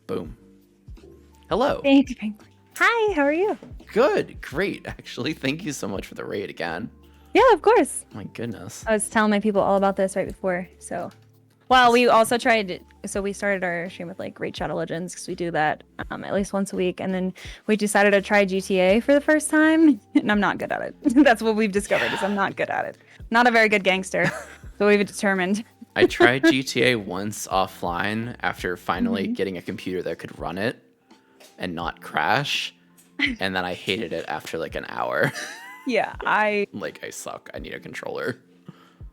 Boom. Hello. Thanks, Penguin. Hi, how are you? Good. Great, actually. Thank you so much for the raid again. Yeah, of course. My goodness. I was telling my people all about this right before, so. Well, we also tried, so we started our stream with like Raid Shadow Legends, because we do that at least once a week, and then we decided to try GTA for the first time, and I'm not good at it. That's what we've discovered, is I'm not good at it. Not a very good gangster, so we've determined. I tried GTA once offline after finally getting a computer that could run it and not crash, and then I hated it after like an hour. Yeah, Like, I suck. I need a controller.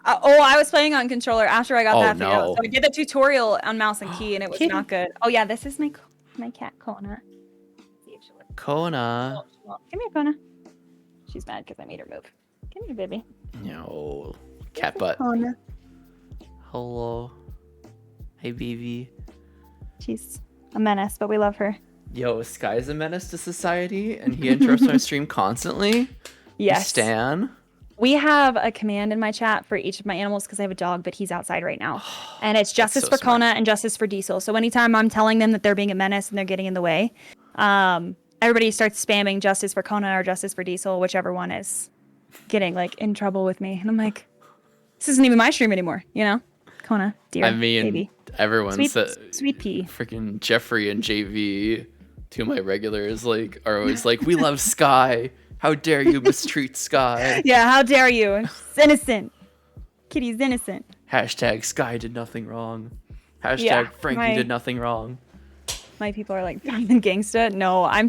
I was playing on controller after I got that no. video. So I did the tutorial on mouse and key, and it was not good. Oh yeah, this is my cat Kona. Kona. Come here, Kona. She's mad because I made her move. Come here, baby. No. Cat butt. Kona. Hello. Hey, baby. She's a menace, but we love her. Yo, Sky's a menace to society, and he interrupts my stream constantly. Yes. Stan. We have a command in my chat for each of my animals because I have a dog, but he's outside right now. And it's justice for Kona and justice for Diesel. So anytime I'm telling them that they're being a menace and they're getting in the way, everybody starts spamming justice for Kona or justice for Diesel, whichever one is getting like in trouble with me. And I'm like, this isn't even my stream anymore, you know? Kona, dear, baby. Everyone's sweet pea. Freaking Jeffrey and JV, two of my regulars, like are always like, we love Sky. How dare you mistreat Sky? Yeah, how dare you? She's innocent. Kitty's innocent. Hashtag Sky did nothing wrong. Hashtag Frankie did nothing wrong. My people are like, I'm gangsta. No, I'm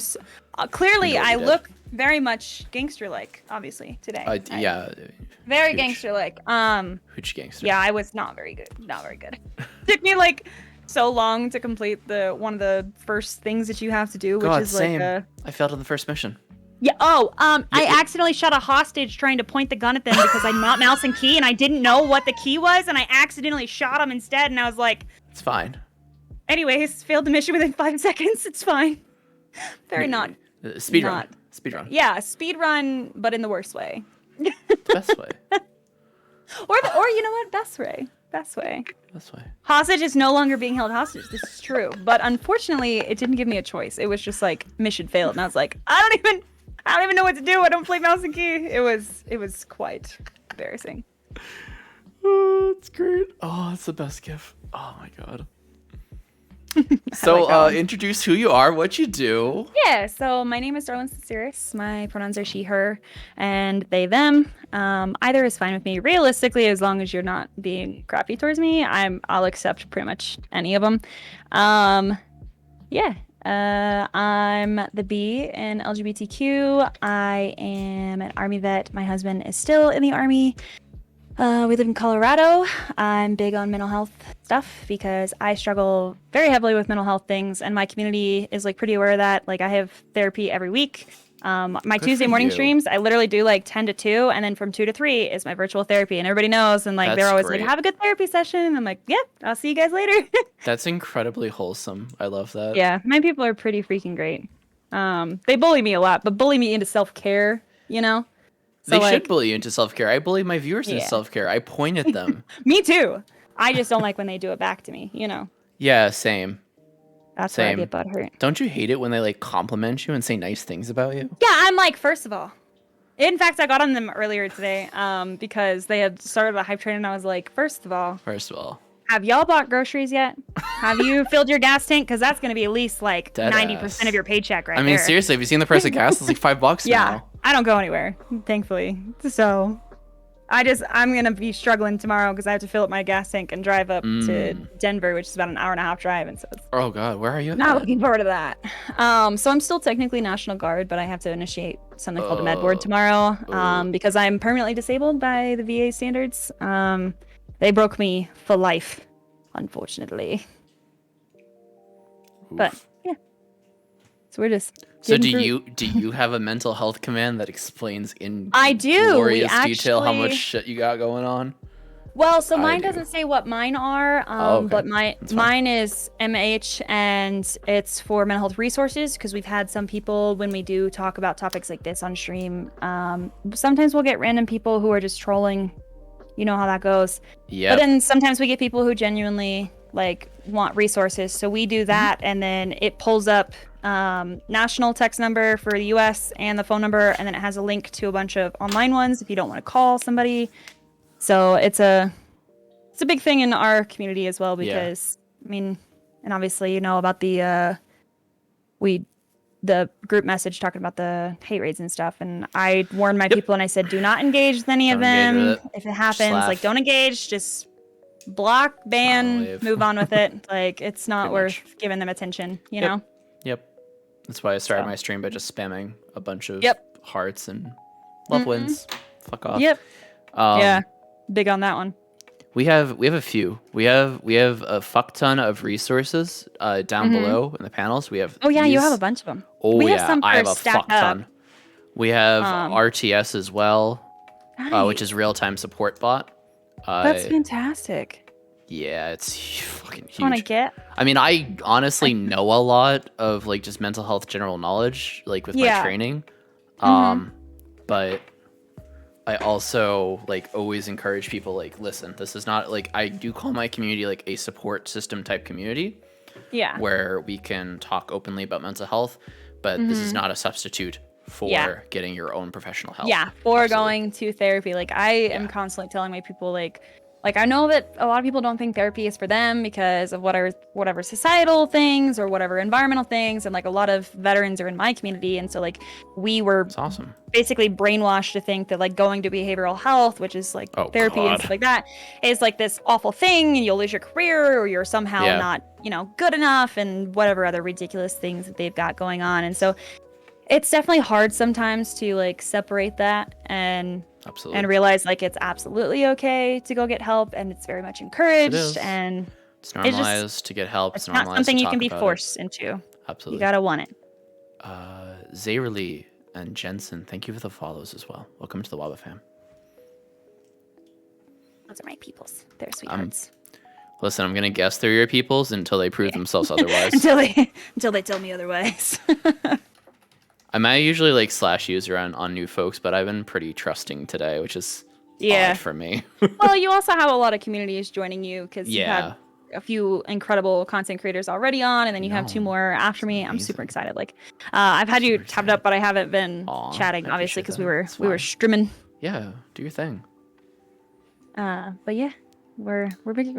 clearly I look very much gangster-like, obviously, today. Yeah. Very gangster-like. Huge gangster. Yeah, I was not very good. Not very good. Took me like so long to complete one of the first things that you have to do, which is same. like I failed on the first mission. Yeah. I accidentally shot a hostage trying to point the gun at them because I'm not mouse and key, and I didn't know what the key was, and I accidentally shot him instead, and I was like, it's fine. Anyways, failed the mission within 5 seconds. It's fine. Very not. Speed run. Yeah, speed run, but in the worst way. Best way. Or you know what? Best way. Best way. Best way. Hostage is no longer being held hostage. This is true, but unfortunately, it didn't give me a choice. It was just like mission failed, and I was like, I don't even know what to do. I don't play mouse and key. It was quite embarrassing. Oh, it's great. Oh, it's the best gift. Oh my god. So, introduce who you are, what you do. Yeah, so my name is Darlin Sincerest. My pronouns are she, her, and they, them. Either is fine with me. Realistically, as long as you're not being crappy towards me, I'll accept pretty much any of them. Yeah. I'm the B in LGBTQ. I am an Army vet. My husband is still in the Army. We live in Colorado. I'm big on mental health stuff because I struggle very heavily with mental health things, and my community is like pretty aware of that. Like I have therapy every week. My Tuesday morning streams, I literally do like 10 to 2, and then from 2 to 3 is my virtual therapy, and everybody knows, and like they're always like, have a good therapy session. And I'm like, yeah, I'll see you guys later. That's incredibly wholesome. I love that. Yeah, my people are pretty freaking great. They bully me a lot, but bully me into self-care, you know? So they should bully you into self-care. I bully my viewers into self-care. I point at them. Me too. I just don't like when they do it back to me, you know? Yeah, same. That's why I get butthurt. Don't you hate it when they like compliment you and say nice things about you? Yeah, I'm like, first of all. In fact, I got on them earlier today because they had started a hype train, and I was like, first of all, have y'all bought groceries yet? Have you filled your gas tank? Because that's going to be at least like 90% of your paycheck right there. I mean, seriously, have you seen the price of gas? It's like $5 yeah, now. I don't go anywhere, thankfully. So I'm going to be struggling tomorrow because I have to fill up my gas tank and drive up to Denver, which is about an hour-and-a-half drive. And so it's oh, God, where are you? Not looking forward to that. So I'm still technically National Guard, but I have to initiate something called a med board tomorrow because I'm permanently disabled by the VA standards. They broke me for life, unfortunately. But yeah, so we're just. So do you have a mental health command that explains in glorious detail how much shit you got going on? Well, so mine doesn't say what mine are, but mine is MH, and it's for mental health resources, because we've had some people, when we do talk about topics like this on stream, sometimes we'll get random people who are just trolling. You know how that goes. Yeah. But then sometimes we get people who genuinely like want resources. So we do that, and then it pulls up national text number for the US and the phone number, and then it has a link to a bunch of online ones if you don't want to call somebody. So it's a big thing in our community as well, because I mean, and obviously you know about the group message talking about the hate raids and stuff, and I warned my people and I said, do not engage with any of them. If it happens, like, don't engage, just block, ban, move on with it. Like, it's not worth giving them attention, you know? Yep. That's why I started my stream by just spamming a bunch of hearts and love wins. Fuck off. Yep. Yeah, big on that one. We have a few. We have a fuck ton of resources down below in the panels. We have you have a bunch of them. Oh we yeah, have some I have a fuck ton. Up. We have RTS as well, which is real-time support bot. That's fantastic. Yeah, it's fucking huge. Want to get? I mean, I honestly know a lot of like just mental health general knowledge, like with my training. But I also like always encourage people, like, listen, this is not like, I do call my community like a support system type community. Yeah. Where we can talk openly about mental health, but this is not a substitute for getting your own professional help. Yeah, or going to therapy. Like, I am constantly telling my people, like I know that a lot of people don't think therapy is for them because of whatever societal things or whatever environmental things, and like a lot of veterans are in my community, and so like we were basically brainwashed to think that like going to behavioral health, which is like therapy and stuff like that, is like this awful thing, and you'll lose your career, or you're somehow not, you know, good enough, and whatever other ridiculous things that they've got going on. And so it's definitely hard sometimes to like separate that and realize like it's absolutely okay to go get help, and it's very much encouraged, and it's normalized to get help. It's not something you can be forced into. Absolutely, you gotta want it. Zayrlee and Jensen, thank you for the follows as well. Welcome to the Waba fam. Those are my peoples. They're sweethearts. Listen, I'm gonna guess they're your peoples until they prove themselves otherwise. until they tell me otherwise. I usually like slash user on new folks, but I've been pretty trusting today, which is odd for me. Well, you also have a lot of communities joining you because you have a few incredible content creators already on, and then you have 2 more after me. I'm super excited. Like, I've had you tabbed up, but I haven't been chatting, obviously, because we were streaming. Yeah, do your thing. But yeah, we're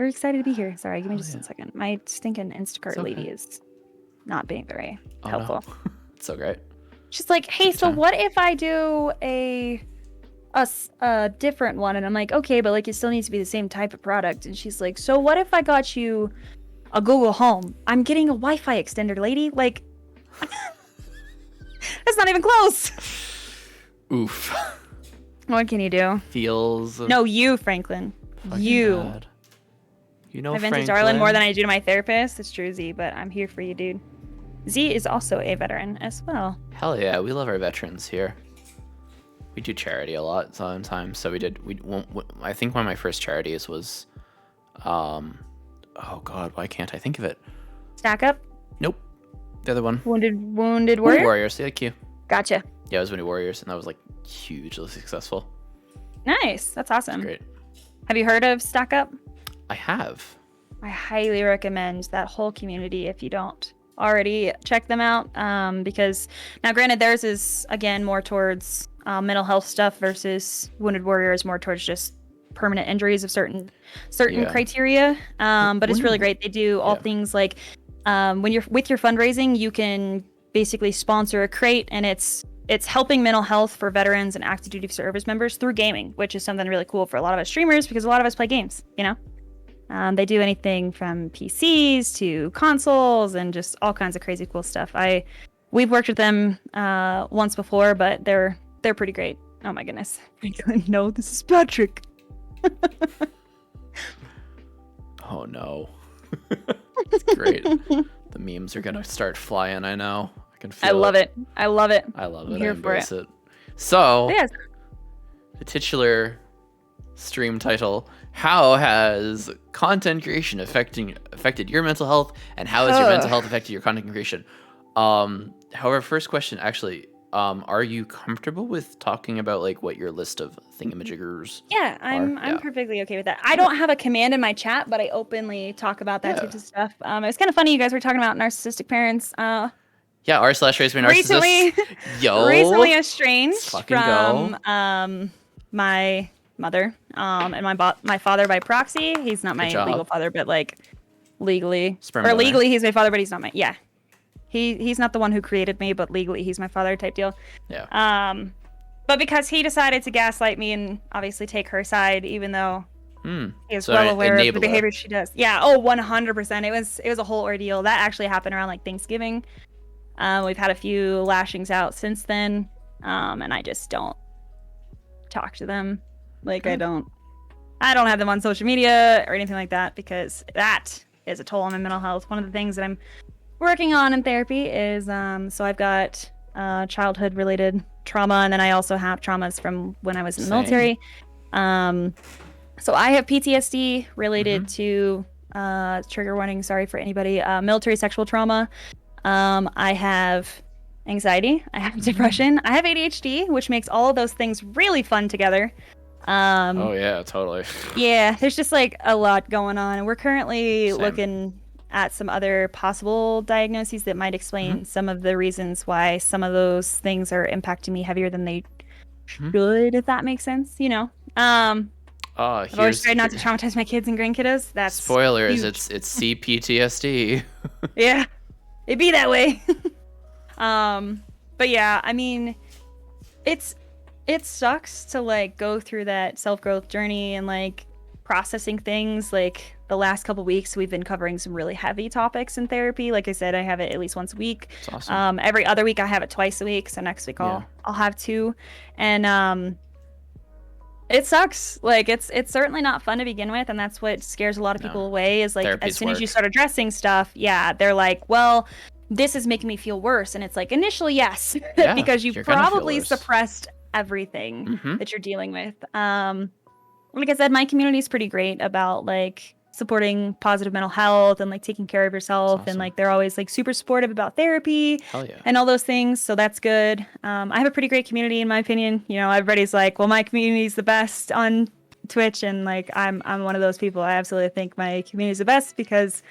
excited to be here. Sorry, give me just 1 second. My stinking Instacart lady is not being very helpful. No. It's so great. She's like, hey, so what if I do a different one? And I'm like, okay, but like it still needs to be the same type of product. And she's like, so what if I got you a Google Home? I'm getting a Wi-Fi extender, lady. Like, that's not even close. Oof. What can you do? Feels. No, you, Franklin. You. Bad. You know, I vent to Darlin more than I do to my therapist. It's true, Z, but I'm here for you, dude. Z is also a veteran as well. Hell yeah, we love our veterans here. We do charity a lot sometimes. So I think one of my first charities was, oh god, why can't I think of it? Stack Up? Nope. The other one. Wounded Warrior? Wounded Warriors, thank you. Gotcha. Yeah, it was Wounded Warriors, and that was like hugely successful. Nice, that's awesome. That's great. Have you heard of Stack Up? I have. I highly recommend that whole community if you don't already check them out, because now granted theirs is again more towards mental health stuff versus Wounded Warrior is more towards just permanent injuries of certain criteria, but it's really great. They do all things like when you're with your fundraising, you can basically sponsor a crate, and it's helping mental health for veterans and active duty service members through gaming, which is something really cool for a lot of us streamers because a lot of us play games, you know. They do anything from PCs to consoles and just all kinds of crazy cool stuff. We've worked with them once before, but they're pretty great. Oh my goodness. No, this is Patrick. Oh no. It's great. The memes are gonna start flying, I know. I can feel it. I love it. I love it. I'm here I embrace for it. So, the titular stream title, how has content creation affected your mental health, and how has your mental health affected your content creation? However, first question, actually, Are you comfortable with talking about like what your list of thingamajiggers Yeah, are? I'm perfectly okay with that. I don't have a command in my chat, but I openly talk about that type of stuff. It was kind of funny you guys were talking about narcissistic parents. Yeah, r/raise my narcissist. Recently, Yo, recently let's estranged fucking go. from my mother and my father by proxy. He's not Good my legal job. father, but like legally Sperm or donor. legally he's my father, but he's not my he's not the one who created me, but legally he's my father type deal. Yeah. But because he decided to gaslight me and obviously take her side, even though he is So well an aware of the enabler. behavior she does. Yeah. Oh, 100%. It was a whole ordeal. That actually happened around like Thanksgiving. We've had a few lashings out since then, and I just don't talk to them. Like I don't have them on social media or anything like that because that is a toll on my mental health. One of the things that I'm working on in therapy is so I've got childhood related trauma, and then I also have traumas from when I was in the military. So I have PTSD related to trigger warning, sorry for anybody, military sexual trauma. I have anxiety, I have depression, I have ADHD, which makes all of those things really fun together. Oh yeah, totally. Yeah, there's just like a lot going on, and we're currently looking at some other possible diagnoses that might explain some of the reasons why some of those things are impacting me heavier than they should, if that makes sense, you know. I've always tried not to traumatize my kids and grandkiddos. That's spoilers, huge. it's CPTSD. Yeah, it'd be that way. But yeah, I mean, it sucks to like go through that self-growth journey and like processing things. Like the last couple weeks we've been covering some really heavy topics in therapy. Like I said, I have it at least once a week. That's awesome. Every other week I have it twice a week, so next week I'll have 2. And it sucks. Like it's certainly not fun to begin with, and that's what scares a lot of people away is like as soon as you start addressing stuff, they're like, well, this is making me feel worse. And it's like initially yes, because you probably suppressed everything that you're dealing with. Like I said, my community is pretty great about like supporting positive mental health and like taking care of yourself. Awesome. And like they're always like super supportive about therapy and all those things. So that's good. I have a pretty great community in my opinion. You know, everybody's like, well, my community is the best on Twitch, and like I'm one of those people. I absolutely think my community is the best because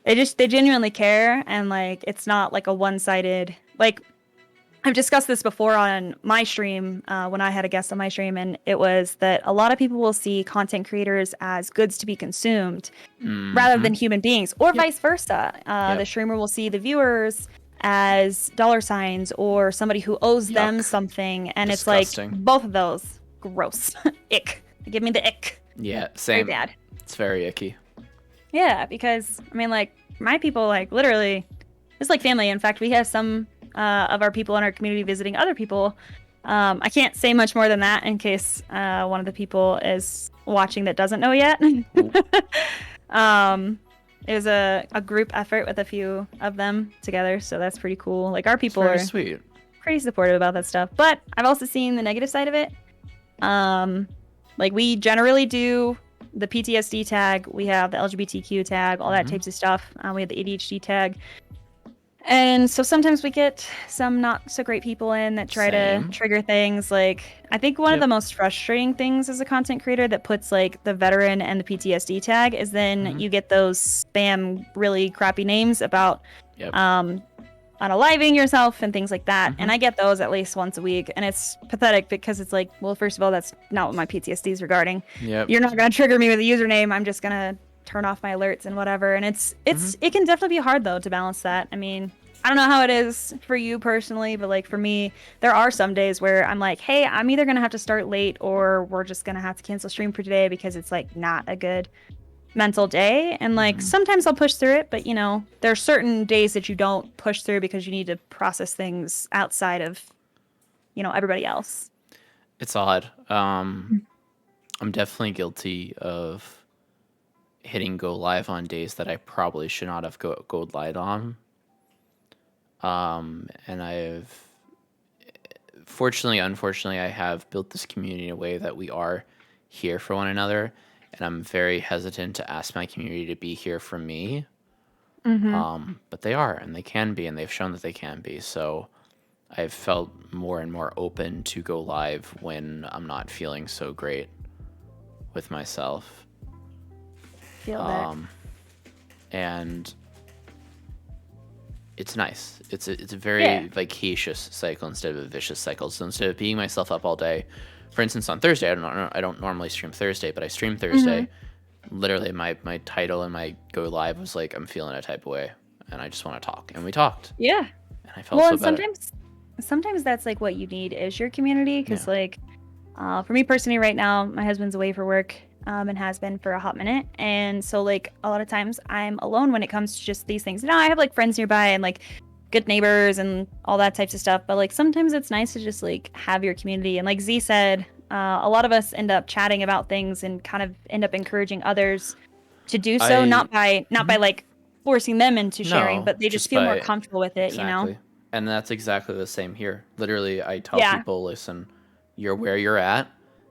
they genuinely care, and like it's not like a one-sided, like I've discussed this before on my stream when I had a guest on my stream, and it was that a lot of people will see content creators as goods to be consumed rather than human beings, or vice versa. The streamer will see the viewers as dollar signs or somebody who owes them something, and disgusting. It's like both of those gross. Ick. Give me the ick. Yeah, same. Very bad. It's very icky. Yeah, because I mean, like my people, like literally, it's like family. In fact, we have some of our people in our community visiting other people. I can't say much more than that in case one of the people is watching that doesn't know yet. It was a group effort with a few of them together, so that's pretty cool. Like our people are sweet, pretty supportive about that stuff. But I've also seen the negative side of it. Like we generally do the PTSD tag, we have the LGBTQ tag, all that types of stuff. We have the ADHD tag. And so sometimes we get some not so great people in that try to trigger things. Like I think one of the most frustrating things as a content creator that puts like the veteran and the PTSD tag is then you get those spam really crappy names about unaliving yourself and things like that. And I get those at least once a week, and it's pathetic because it's like, well, first of all, that's not what my PTSD is regarding. You're not going to trigger me with a username. I'm just going to turn off my alerts and whatever. And it can definitely be hard though to balance that. I mean, I don't know how it is for you personally, but like for me, there are some days where I'm like, hey, I'm either going to have to start late or we're just going to have to cancel stream for today because it's like not a good mental day. And like sometimes I'll push through it, but you know, there are certain days that you don't push through because you need to process things outside of, you know, everybody else. It's odd. I'm definitely guilty of hitting go live on days that I probably should not have go live on. And I've unfortunately, I have built this community in a way that we are here for one another, and I'm very hesitant to ask my community to be here for me. But they are, and they can be, and they've shown that they can be. So I've felt more and more open to go live when I'm not feeling so great with myself. Feel that. And it's nice. It's a very vivacious cycle instead of a vicious cycle. So instead of beating myself up all day, for instance, on Thursday, I don't normally stream Thursday, but I stream Thursday. Literally, my title and my go live was like, I'm feeling a type of way, and I just want to talk. And we talked. Yeah. And I felt so better. Sometimes that's like what you need is your community, because like for me personally right now, my husband's away for work and has been for a hot minute, and so like a lot of times I'm alone when it comes to just these things. I have like friends nearby and like good neighbors and all that types of stuff, but like sometimes it's nice to just like have your community. And like Z said, a lot of us end up chatting about things and kind of end up encouraging others to do so, not by like forcing them into sharing, but they just feel more comfortable with it. Exactly. And that's exactly the same here. Literally, I tell people, listen, you're where you're at.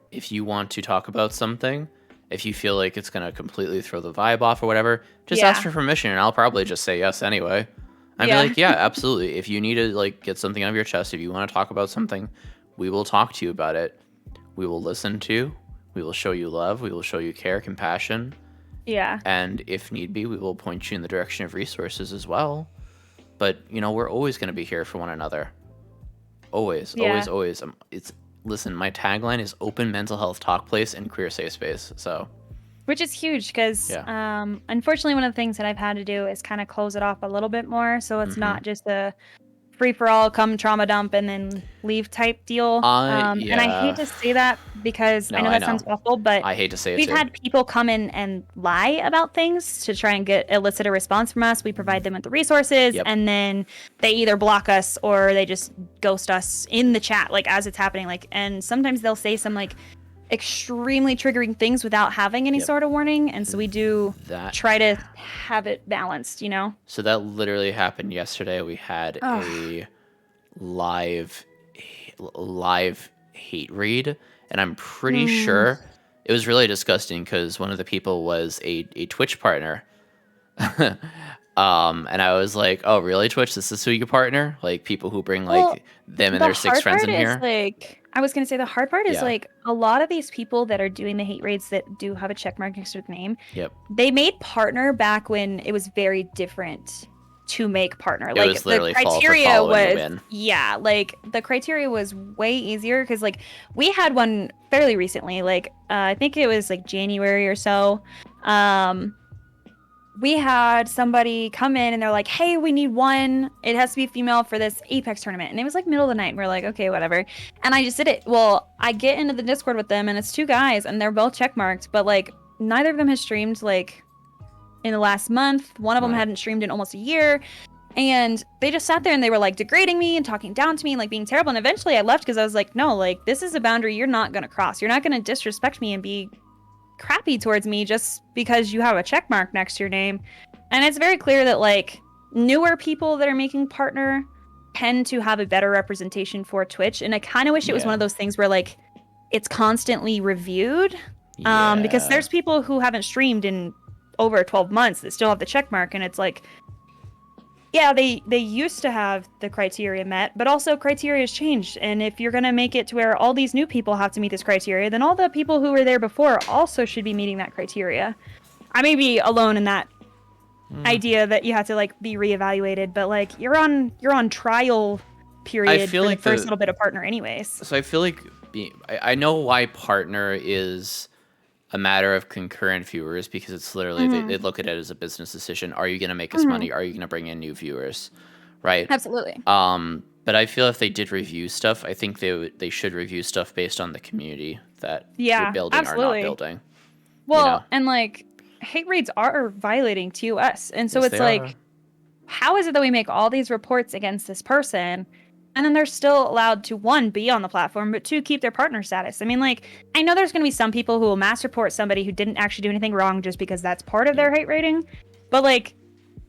If you want to talk about something, if you feel like it's going to completely throw the vibe off or whatever, just ask for permission, and I'll probably just say yes anyway. I'd be like, yeah, absolutely. If you need to like get something out of your chest, if you want to talk about something, we will talk to you about it. We will listen to you. We will show you love. We will show you care, compassion. Yeah. And if need be, we will point you in the direction of resources as well. But, you know, we're always going to be here for one another. Always, always. Listen, my tagline is open mental health talk place and queer safe space. So, which is huge because, unfortunately, one of the things that I've had to do is kind of close it off a little bit more. So it's not just a free for all, come trauma dump and then leave type deal. And I hate to say that because I know that sounds awful, but I hate to say it we've had people come in and lie about things to try and elicit a response from us. We provide them with the resources, and then they either block us or they just ghost us in the chat, like as it's happening. Like, and sometimes they'll say some like extremely triggering things without having any sort of warning, and so we do try to have it balanced, you know. So that literally happened yesterday. We had a live hate read, and I'm pretty sure it was really disgusting because one of the people was a Twitch partner. And I was like, oh really, Twitch, this is who you partner, like people who bring like them and their 6 friends in here. Like, I was going to say the hard part is like a lot of these people that are doing the hate raids that do have a check mark next to the name. They made partner back when it was very different to make partner. Like the criteria was like the criteria was way easier because like we had one fairly recently, like I think it was like January or so. We had somebody come in and they're like, hey, we need one. It has to be female for this Apex tournament. And it was like middle of the night. And we're like, okay, whatever. And I just did it. Well, I get into the Discord with them and it's 2 guys and they're both checkmarked. But like neither of them has streamed like in the last month. One of them hadn't streamed in almost a year. And they just sat there and they were like degrading me and talking down to me and like being terrible. And eventually I left because I was like, no, like this is a boundary you're not going to cross. You're not going to disrespect me and be crappy towards me just because you have a check mark next to your name. And it's very clear that like newer people that are making partner tend to have a better representation for Twitch, and I kind of wish it was one of those things where like it's constantly reviewed, because there's people who haven't streamed in over 12 months that still have the check mark, and it's like, yeah, they used to have the criteria met, but also criteria has changed. And if you're going to make it to where all these new people have to meet this criteria, then all the people who were there before also should be meeting that criteria. I may be alone in that idea that you have to like be reevaluated, but like you're on trial period for like the first little bit of partner anyways. So I feel like I know why partner is a matter of concurrent viewers, because it's literally they look at it as a business decision. Are you going to make us money? Are you going to bring in new viewers? Right. Absolutely. But I feel if they did review stuff, I think they should review stuff based on the community that you're building or not building. Well, you know? And like hate raids are violating TOS. And so it's like, how is it that we make all these reports against this person and then they're still allowed to, 1, be on the platform, but 2, keep their partner status? I mean, like, I know there's going to be some people who will mass report somebody who didn't actually do anything wrong just because that's part of their hate rating. But, like,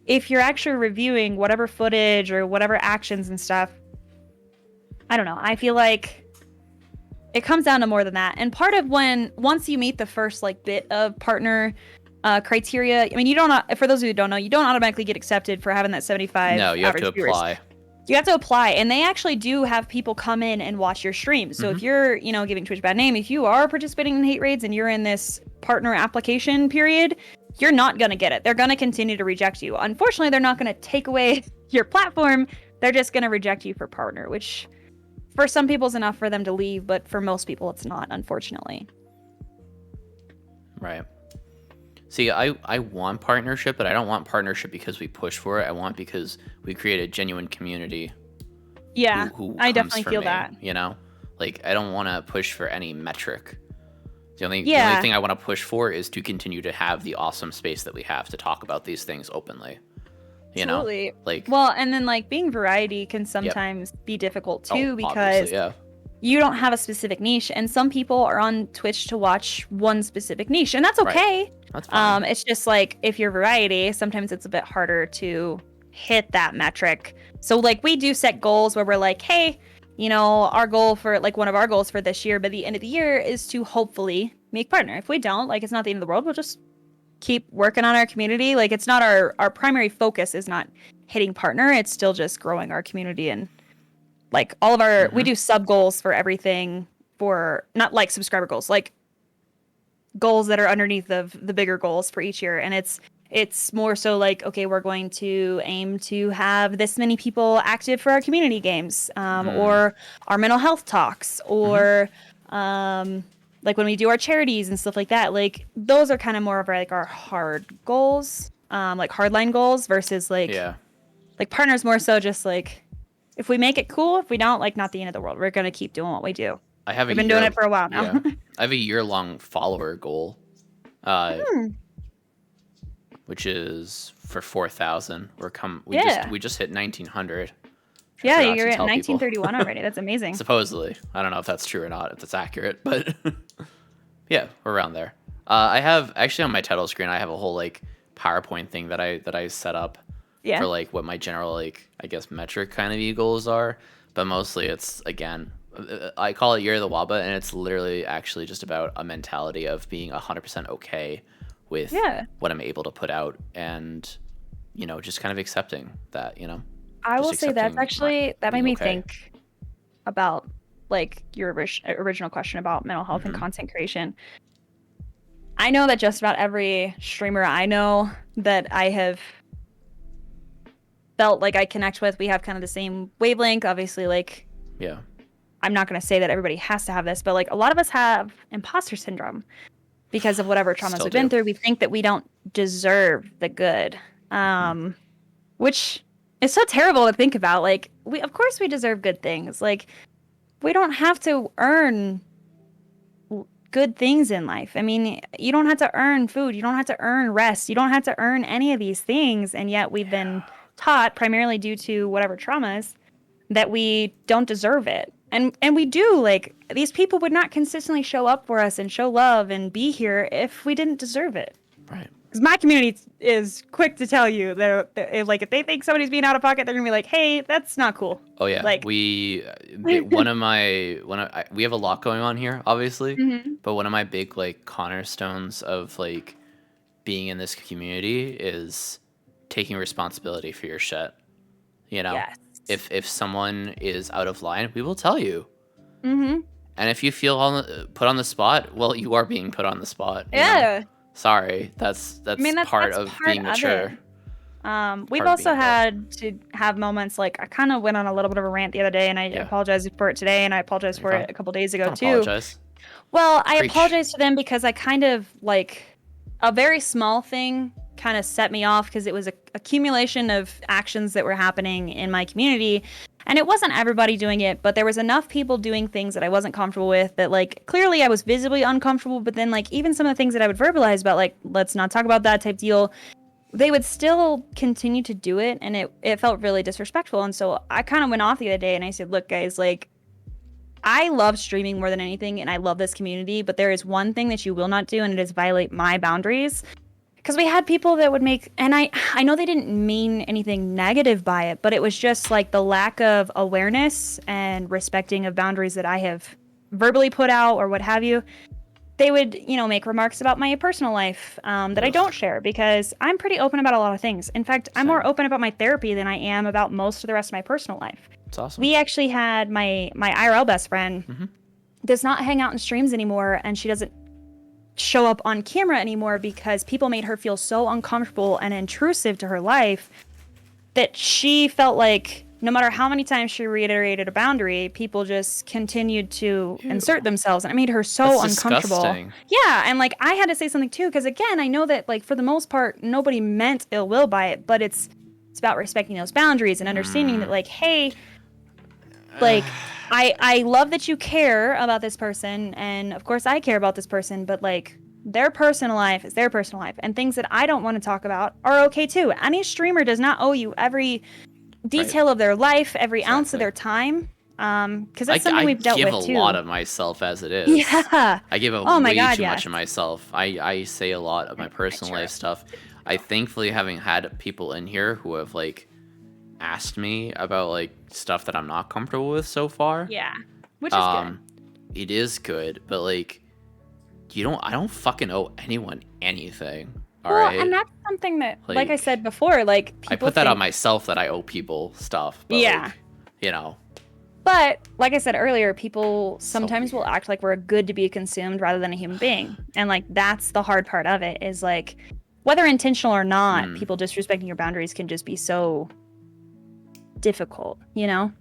if you're actually reviewing whatever footage or whatever actions and stuff, I don't know. I feel like it comes down to more than that. And part of once you meet the first, like, bit of partner criteria, I mean, you don't, for those of you who don't know, you don't automatically get accepted for having that 75 No, you have to apply. You have to apply, and they actually do have people come in and watch your streams. So if you're, giving Twitch a bad name, if you are participating in hate raids and you're in this partner application period, you're not going to get it. They're going to continue to reject you. Unfortunately, they're not going to take away your platform. They're just going to reject you for partner, which for some people is enough for them to leave, but for most people it's not, unfortunately. Right. See, I want partnership, but I don't want partnership because we push for it. I want because we create a genuine community. Yeah, who I comes definitely from feel me, that. Like, I don't want to push for any metric. The only thing I want to push for is to continue to have the awesome space that we have to talk about these things openly. Absolutely. Like, well, and then like being variety can sometimes be difficult too, because you don't have a specific niche, and some people are on Twitch to watch one specific niche, and that's okay. Right. That's fine. It's just like if you're variety, sometimes it's a bit harder to hit that metric. So like we do set goals where we're like, hey, our goal for like one of our goals for this year by the end of the year is to hopefully make partner. If we don't, like, it's not the end of the world. We'll just keep working on our community. Like, it's not our primary focus is not hitting partner. It's still just growing our community, and like all of our we do sub goals for everything, for not like subscriber goals, like goals that are underneath of the bigger goals for each year. And it's more so like, okay, we're going to aim to have this many people active for our community games, or our mental health talks, or like when we do our charities and stuff like that. Like those are kind of more of our hard goals, like hardline goals, versus like partners more so just like, if we make it cool, if we don't, like, not the end of the world. We're gonna keep doing what we do. We've been doing it for a while now. I have a year-long follower goal, which is for 4,000. We just hit 1,900. Yeah, you're at 1931 already. That's amazing. Supposedly, I don't know if that's true or not, if that's accurate, but yeah, we're around there. I have actually on my title screen, I have a whole like PowerPoint thing that I set up. For like what my general like I guess metric kind of goals are, but mostly it's, again, I call it Year of the Waba, and it's literally actually just about a mentality of being 100% okay with what I'm able to put out, and just kind of accepting that. I will say that's actually that made me think about like your original question about mental health and content creation. I know that just about every streamer I know that I have felt like I connect with, we have kind of the same wavelength. Obviously, like, I'm not going to say that everybody has to have this, but like a lot of us have imposter syndrome because of whatever traumas we've been through. We think that we don't deserve the good, which is so terrible to think about. Like, of course we deserve good things. Like, we don't have to earn good things in life. I mean, you don't have to earn food. You don't have to earn rest. You don't have to earn any of these things. And yet we've been taught, primarily due to whatever traumas, that we don't deserve it. And we do. Like, these people would not consistently show up for us and show love and be here if we didn't deserve it. Right. Because my community is quick to tell you that if they think somebody's being out of pocket, they're gonna be like, "Hey, that's not cool." Oh yeah, like we have a lot going on here, obviously, but one of my big like cornerstones of like being in this community is taking responsibility for your shit. If someone is out of line, we will tell you. And if you feel put on the spot, well, you are being put on the spot. Sorry, that's part of being mature. We've also had to have moments like, I kind of went on a little bit of a rant the other day, and I apologize for it today, and I apologized for it a couple days ago too. Apologize. Well, I apologize to them because I kind of like a very small thing kind of set me off, because it was a accumulation of actions that were happening in my community, and it wasn't everybody doing it, but there was enough people doing things that I wasn't comfortable with, that like clearly I was visibly uncomfortable. But then like even some of the things that I would verbalize about, like, let's not talk about that type deal, they would still continue to do it, and it felt really disrespectful. And so I kind of went off the other day and I said, look guys, like, I love streaming more than anything, and I love this community, but there is one thing that you will not do, and it is violate my boundaries. Because we had people that would make, and I know they didn't mean anything negative by it, but it was just like the lack of awareness and respecting of boundaries that I have verbally put out or what have you. they would, you know, make remarks about my personal life that I don't share because I'm pretty open about a lot of things. In fact, I'm more open about my therapy than I am about most of the rest of my personal life. It's awesome. We actually had my IRL best friend does not hang out in streams anymore, and she doesn't show up on camera anymore because people made her feel so uncomfortable and intrusive to her life that she felt like no matter how many times she reiterated a boundary, people just continued to insert themselves, and it made her so uncomfortable. Disgusting. Yeah, and like I had to say something too, because again, I know that like for the most part, nobody meant ill will by it, but it's about respecting those boundaries and understanding that like, hey, like I love that you care about this person, and of course I care about this person, but like their personal life is their personal life, and things that I don't want to talk about are okay too. Any streamer does not owe you every detail of their life, every ounce of their time, because that's something we've dealt with too. I give a lot of myself as it is. Yeah. I give way too much of myself. I say a lot of my personal life stuff. I thankfully haven't had people in here who have like asked me about like stuff that I'm not comfortable with so far. Yeah, which is good. It is good, but like I don't fucking owe anyone anything. All right. And that's something that, like I said before, like people I put that on myself that I owe people stuff. But yeah. like, you know. But like I said earlier, people sometimes will act like we're good to be consumed rather than a human being, and like that's the hard part of it. Is like whether intentional or not, people disrespecting your boundaries can just be so difficult. You know.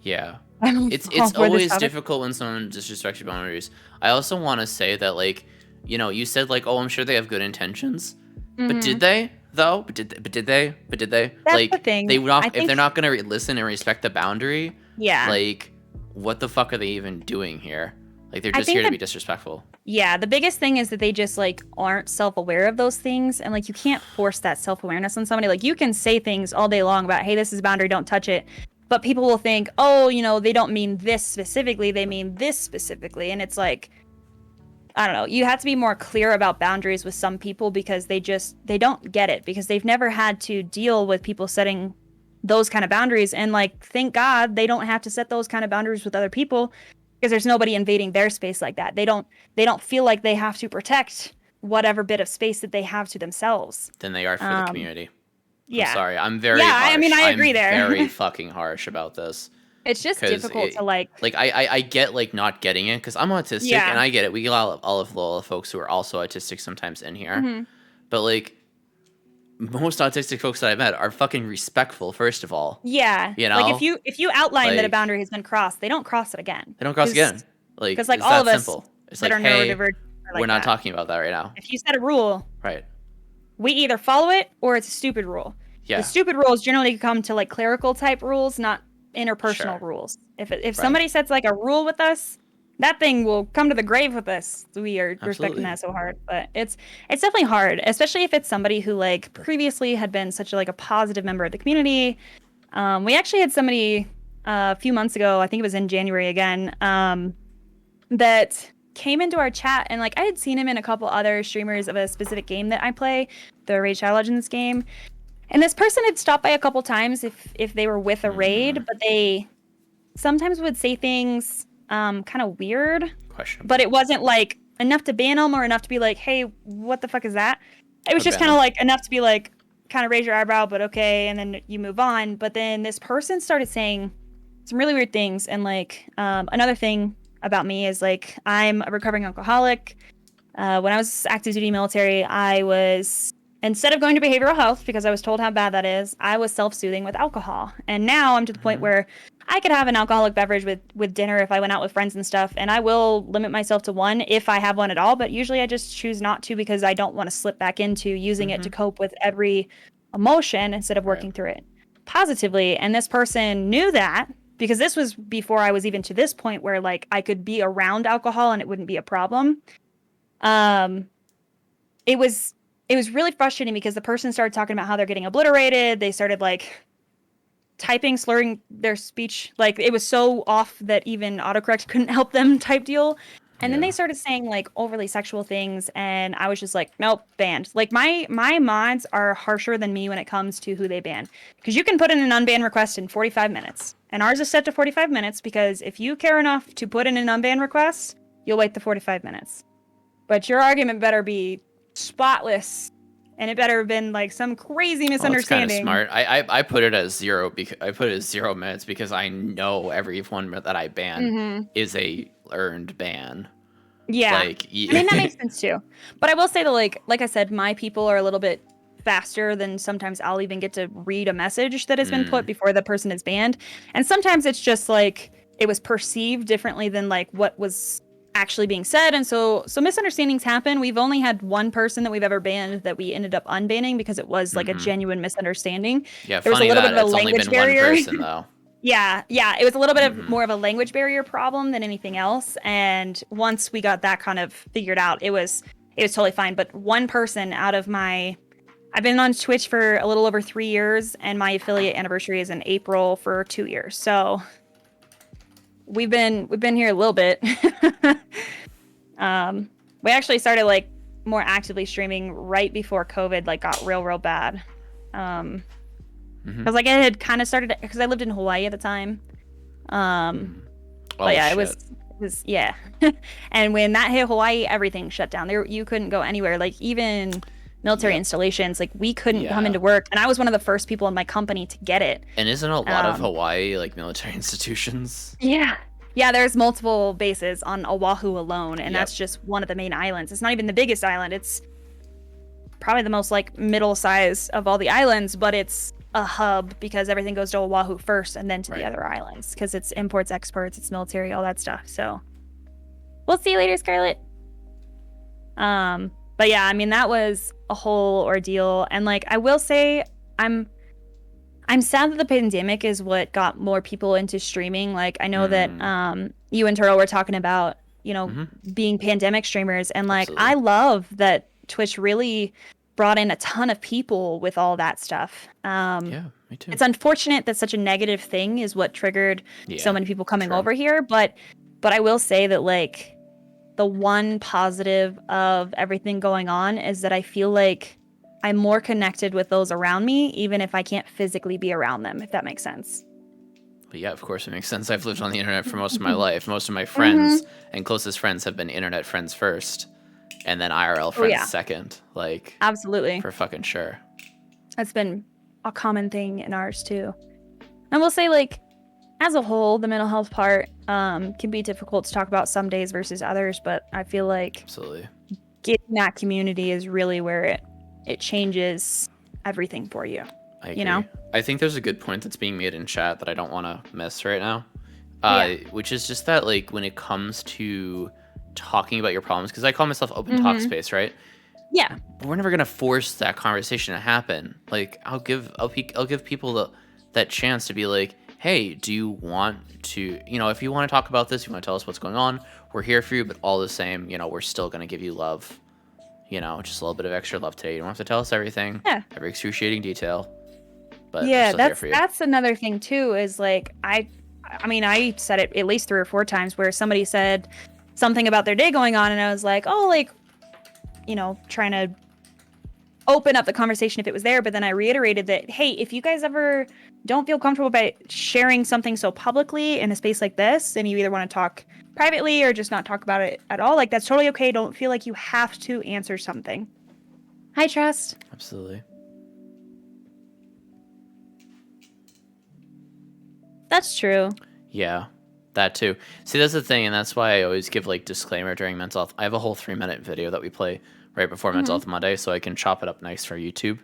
Yeah. It's always difficult when someone disrespects your boundaries. I also want to say that like, you know, you said like, oh, I'm sure they have good intentions. But did they though? But did they? That's like the thing. If they're not gonna listen and respect the boundary, yeah. Like, what the fuck are they even doing here? Like, they're just here to be disrespectful. Yeah, the biggest thing is that they just like aren't self-aware of those things, and like you can't force that self-awareness on somebody. Like you can say things all day long about, hey, this is a boundary, don't touch it. But people will think, oh, you know, they don't mean this specifically, they mean this specifically, and it's like, I don't know, you have to be more clear about boundaries with some people because they don't get it because they've never had to deal with people setting those kind of boundaries. And like, thank God they don't have to set those kind of boundaries with other people because there's nobody invading their space like that. They don't feel like they have to protect whatever bit of space that they have to themselves. Than they are for the community. Yeah. I'm sorry. I'm very harsh. I mean, I agree there. I'm very fucking harsh about this. It's just difficult to like I get like not getting it because I'm autistic and I get it. We get all of the folks who are also autistic sometimes in here, but like most autistic folks that I've met are fucking respectful. First of all, yeah, you know, like if you outline that a boundary has been crossed, they don't cross it again. They don't cross again. Like because like it's all of us simple. It's that like, are hey, neurodivergent are like we're not talking about that right now. If you set a rule, right, we either follow it or it's a stupid rule. Yeah, the stupid rules generally come to like clerical type rules, not interpersonal rules. If somebody sets like a rule with us, that thing will come to the grave with us. We are respecting that so hard, but it's definitely hard, especially if it's somebody who like previously had been such a positive member of the community. We actually had somebody a few months ago, I think it was in January again, that came into our chat, and like I had seen him in a couple other streamers of a specific game that I play, the Raid Shadow Legends game. And this person had stopped by a couple times if they were with a raid, but they sometimes would say things kind of weird. But it wasn't like enough to ban them or enough to be like, hey, what the fuck is that? It was just kind of like enough to be like, kind of raise your eyebrow, but okay, and then you move on. But then this person started saying some really weird things. And like another thing about me is like I'm a recovering alcoholic. When I was active duty military, I was... Instead of going to behavioral health, because I was told how bad that is, I was self-soothing with alcohol. And now I'm to the point where I could have an alcoholic beverage with dinner if I went out with friends and stuff. And I will limit myself to one if I have one at all. But usually I just choose not to because I don't want to slip back into using it to cope with every emotion instead of working through it positively. And this person knew that because this was before I was even to this point where like I could be around alcohol and it wouldn't be a problem. It was really frustrating because the person started talking about how they're getting obliterated. They started like typing, slurring their speech. Like it was so off that even autocorrect couldn't help them type deal. And then they started saying like overly sexual things. And I was just like, nope, banned. Like my mods are harsher than me when it comes to who they ban. Because you can put in an unban request in 45 minutes. And ours is set to 45 minutes because if you care enough to put in an unban request, you'll wait the 45 minutes. but your argument better be spotless, and it better have been like some crazy misunderstanding. Well, that's kind of smart. I put it as 0 because I put it as 0 minutes because I know every one that I ban is a earned ban. Yeah, like, I mean that makes sense too. But I will say that like I said, my people are a little bit faster than sometimes I'll even get to read a message that has been put before the person is banned, and sometimes it's just like it was perceived differently than like what was actually being said, and so misunderstandings happen. We've only had one person that we've ever banned that we ended up unbanning because it was like a genuine misunderstanding. Yeah, there was a little bit of a language barrier. One person, though. Yeah, it was a little bit of more of a language barrier problem than anything else. And once we got that kind of figured out, it was totally fine. But one person out of I've been on Twitch for a little over 3 years, and my affiliate anniversary is in April for 2 years. So we've been here a little bit. We actually started like more actively streaming right before COVID like got real bad. Because like it had kind of started because I lived in Hawaii at the time. But yeah, it was yeah. And when that hit Hawaii, everything shut down. You couldn't go anywhere. Like even military installations, like we couldn't come into work. And I was one of the first people in my company to get it. And isn't a lot of Hawaii like military institutions? Yeah. Yeah, there's multiple bases on Oahu alone, and that's just one of the main islands. It's not even the biggest island. It's probably the most like middle size of all the islands, but it's a hub because everything goes to Oahu first and then to the other islands because it's imports, exports, it's military, all that stuff. So we'll see you later, Scarlett. But yeah, I mean that was a whole ordeal, and like I will say, I'm sad that the pandemic is what got more people into streaming. Like I know that you and Turtle were talking about, you know, being pandemic streamers, and like I love that Twitch really brought in a ton of people with all that stuff. Yeah, me too. It's unfortunate that such a negative thing is what triggered so many people coming over here, but I will say that like the one positive of everything going on is that I feel like I'm more connected with those around me, even if I can't physically be around them, if that makes sense. But yeah, of course it makes sense. I've lived on the internet for most of my life. Most of my friends and closest friends have been internet friends first, and then IRL friends second. Like, absolutely. For fucking sure. That's been a common thing in ours too. And we'll say, like, as a whole, the mental health part can be difficult to talk about some days versus others, but I feel like getting that community is really where it changes everything for you. I agree. You know? I think there's a good point that's being made in chat that I don't want to miss right now, which is just that, like, when it comes to talking about your problems, because I call myself open talk space, right? Yeah. But we're never gonna force that conversation to happen. Like, I'll give people that chance to be like, hey, do you want to, you know, if you want to talk about this, you want to tell us what's going on, we're here for you, but all the same, you know, we're still gonna give you love. You know, just a little bit of extra love today. You don't have to tell us everything. Yeah. Every excruciating detail. But that's another thing too, is like I mean I said it at least 3 or 4 times where somebody said something about their day going on and I was like, oh, like, you know, trying to open up the conversation if it was there, but then I reiterated that, hey, if you guys ever don't feel comfortable by sharing something so publicly in a space like this, and you either want to talk privately or just not talk about it at all, like that's totally okay. Don't feel like you have to answer something. Hi, Trust. Absolutely. That's true. Yeah, that too. See, that's the thing, and that's why I always give like disclaimer during mental health. I have a whole 3-minute video that we play right before Mental Health Monday, so I can chop it up nice for YouTube.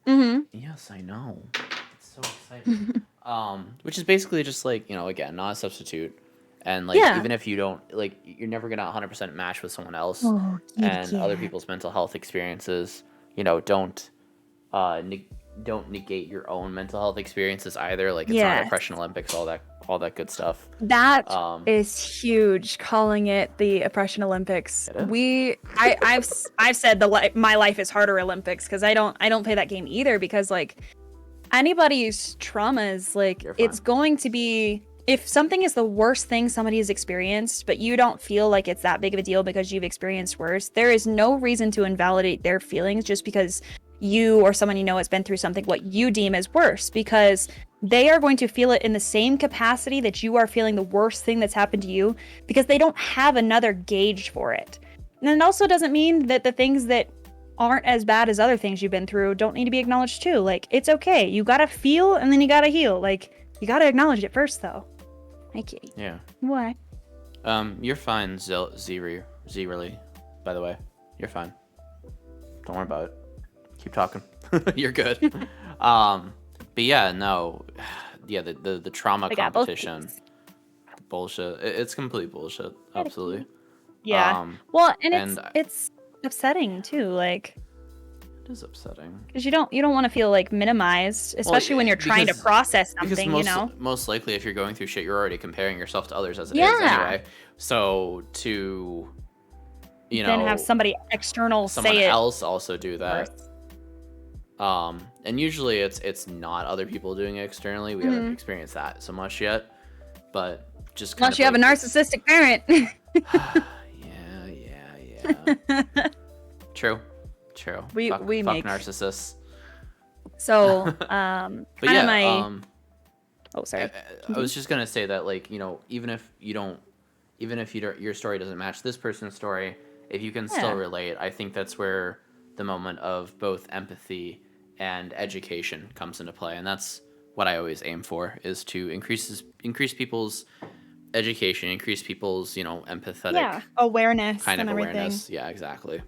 Yes, I know. It's so exciting. Which is basically just like, you know, again, not a substitute. And like, even if you don't, like, you're never gonna 100% match with someone else, and other people's mental health experiences. You know, don't negate your own mental health experiences either. Like, it's not Oppression Olympics, all that good stuff. That is huge. Calling it the Oppression Olympics. I've said my life is harder Olympics because I don't play that game either, because like anybody's traumas, like it's going to be, if something is the worst thing somebody has experienced, but you don't feel like it's that big of a deal because you've experienced worse, there is no reason to invalidate their feelings just because you or someone you know has been through something what you deem as worse, because they are going to feel it in the same capacity that you are feeling the worst thing that's happened to you, because they don't have another gauge for it. And it also doesn't mean that the things that aren't as bad as other things you've been through don't need to be acknowledged too. Like, it's okay. You gotta feel and then you gotta heal. Like, you gotta acknowledge it first, though. Okay. Yeah. What? You're fine, Z-Really, by the way. You're fine. Don't worry about it. Keep talking. You're good. But yeah, no. Yeah, the trauma competition. Bullshit. It's complete bullshit. Absolutely. Yeah. Well, and it's upsetting too, like, it is upsetting. Because you don't want to feel like minimized, especially when you're trying to process something, Most likely if you're going through shit, you're already comparing yourself to others as it is anyway. So to then have somebody external someone say else also do that. And usually it's not other people doing it externally. We haven't experienced that so much yet. But just kind unless you have a narcissistic parent. Yeah. True. We fuck make narcissists. So, but yeah, oh, sorry. I was just gonna say that, like, even if your story doesn't match this person's story, if you can still relate, I think that's where the moment of both empathy and education comes into play, and that's what I always aim for, is to increase people's education, increase people's empathetic awareness kind and of everything. Awareness. Yeah, exactly.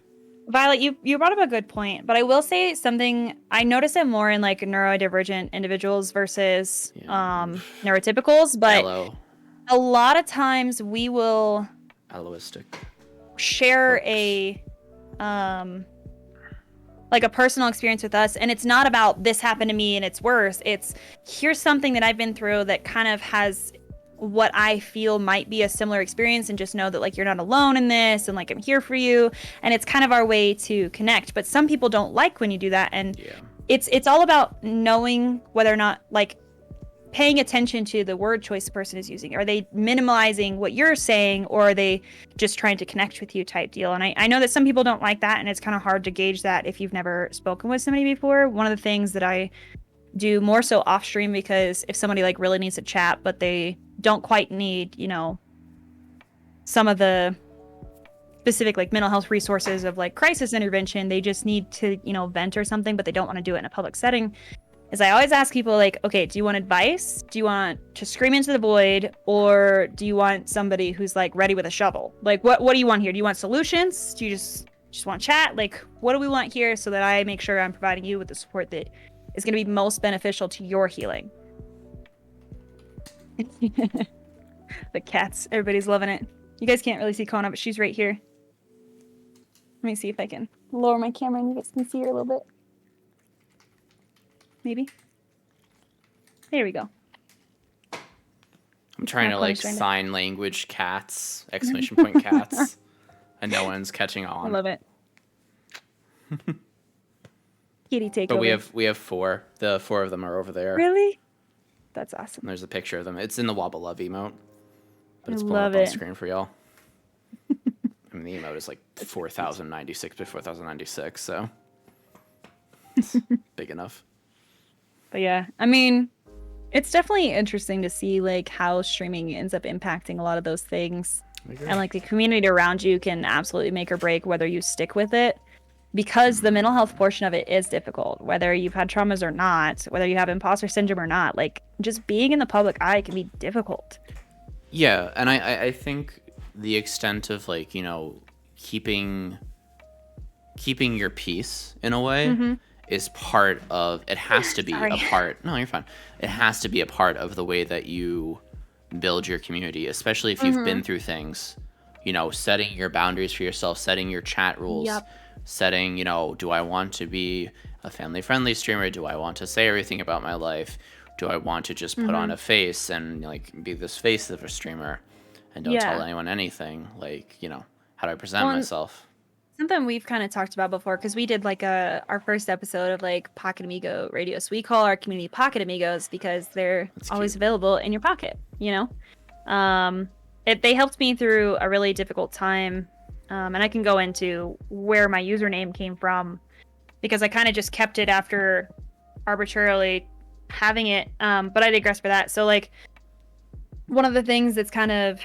Violet, you brought up a good point, but I will say something. I notice it more in like neurodivergent individuals versus neurotypicals, but a lot of times we will share a like a personal experience with us, and it's not about this happened to me and it's worse. It's here's something that I've been through that kind of has what I feel might be a similar experience, and just know that like you're not alone in this, and like I'm here for you. And it's kind of our way to connect. But some people don't like when you do that, and it's all about knowing whether or not, like, paying attention to the word choice the person is using. Are they minimalizing what you're saying, or are they just trying to connect with you type deal? And I know that some people don't like that, and it's kind of hard to gauge that if you've never spoken with somebody before. One of the things that I do more so off stream, because if somebody like really needs to chat but they don't quite need some of the specific like mental health resources of like crisis intervention, they just need to vent or something, but they don't want to do it in a public setting, is I always ask people, like, okay, do you want advice? Do you want to scream into the void? Or do you want somebody who's like ready with a shovel? Like, what do you want here? Do you want solutions? Do you just want chat? Like, what do we want here, so that I make sure I'm providing you with the support that is going to be most beneficial to your healing? The cats, everybody's loving it. You guys can't really see Kona, but she's right here. Let me see if I can lower my camera and you guys can see her a little bit. Maybe. There we go. I'm trying to like sign language cats, exclamation point cats, and no one's catching on. I love it. Kitty takeover. But we have four. The four of them are over there. Really? That's awesome. And there's a picture of them. It's in the Wobble Love emote, but it's pulling up on screen for y'all. I mean, the emote is like 4,096 by 4,096, so it's big enough. But yeah, I mean, it's definitely interesting to see like how streaming ends up impacting a lot of those things. And like the community around you can absolutely make or break whether you stick with it, because the mental health portion of it is difficult, whether you've had traumas or not, whether you have imposter syndrome or not. Like, just being in the public eye can be difficult. Yeah, and I think the extent of like, keeping your peace in a way is part of, it has to be a part. No, you're fine. It has to be a part of the way that you build your community, especially if you've been through things, setting your boundaries for yourself, setting your chat rules, setting, do I want to be a family friendly streamer? Do I want to say everything about my life? Do I want to just put on a face and like be this face of a streamer and don't tell anyone anything? Like, how do I present myself? Something we've kind of talked about before, because we did like our first episode of like Pocket Amigo Radio. So we call our community Pocket Amigos because they're always available in your pocket, they helped me through a really difficult time. And I can go into where my username came from, because I kind of just kept it after arbitrarily having it. But I digress for that. So like, one of the things that's kind of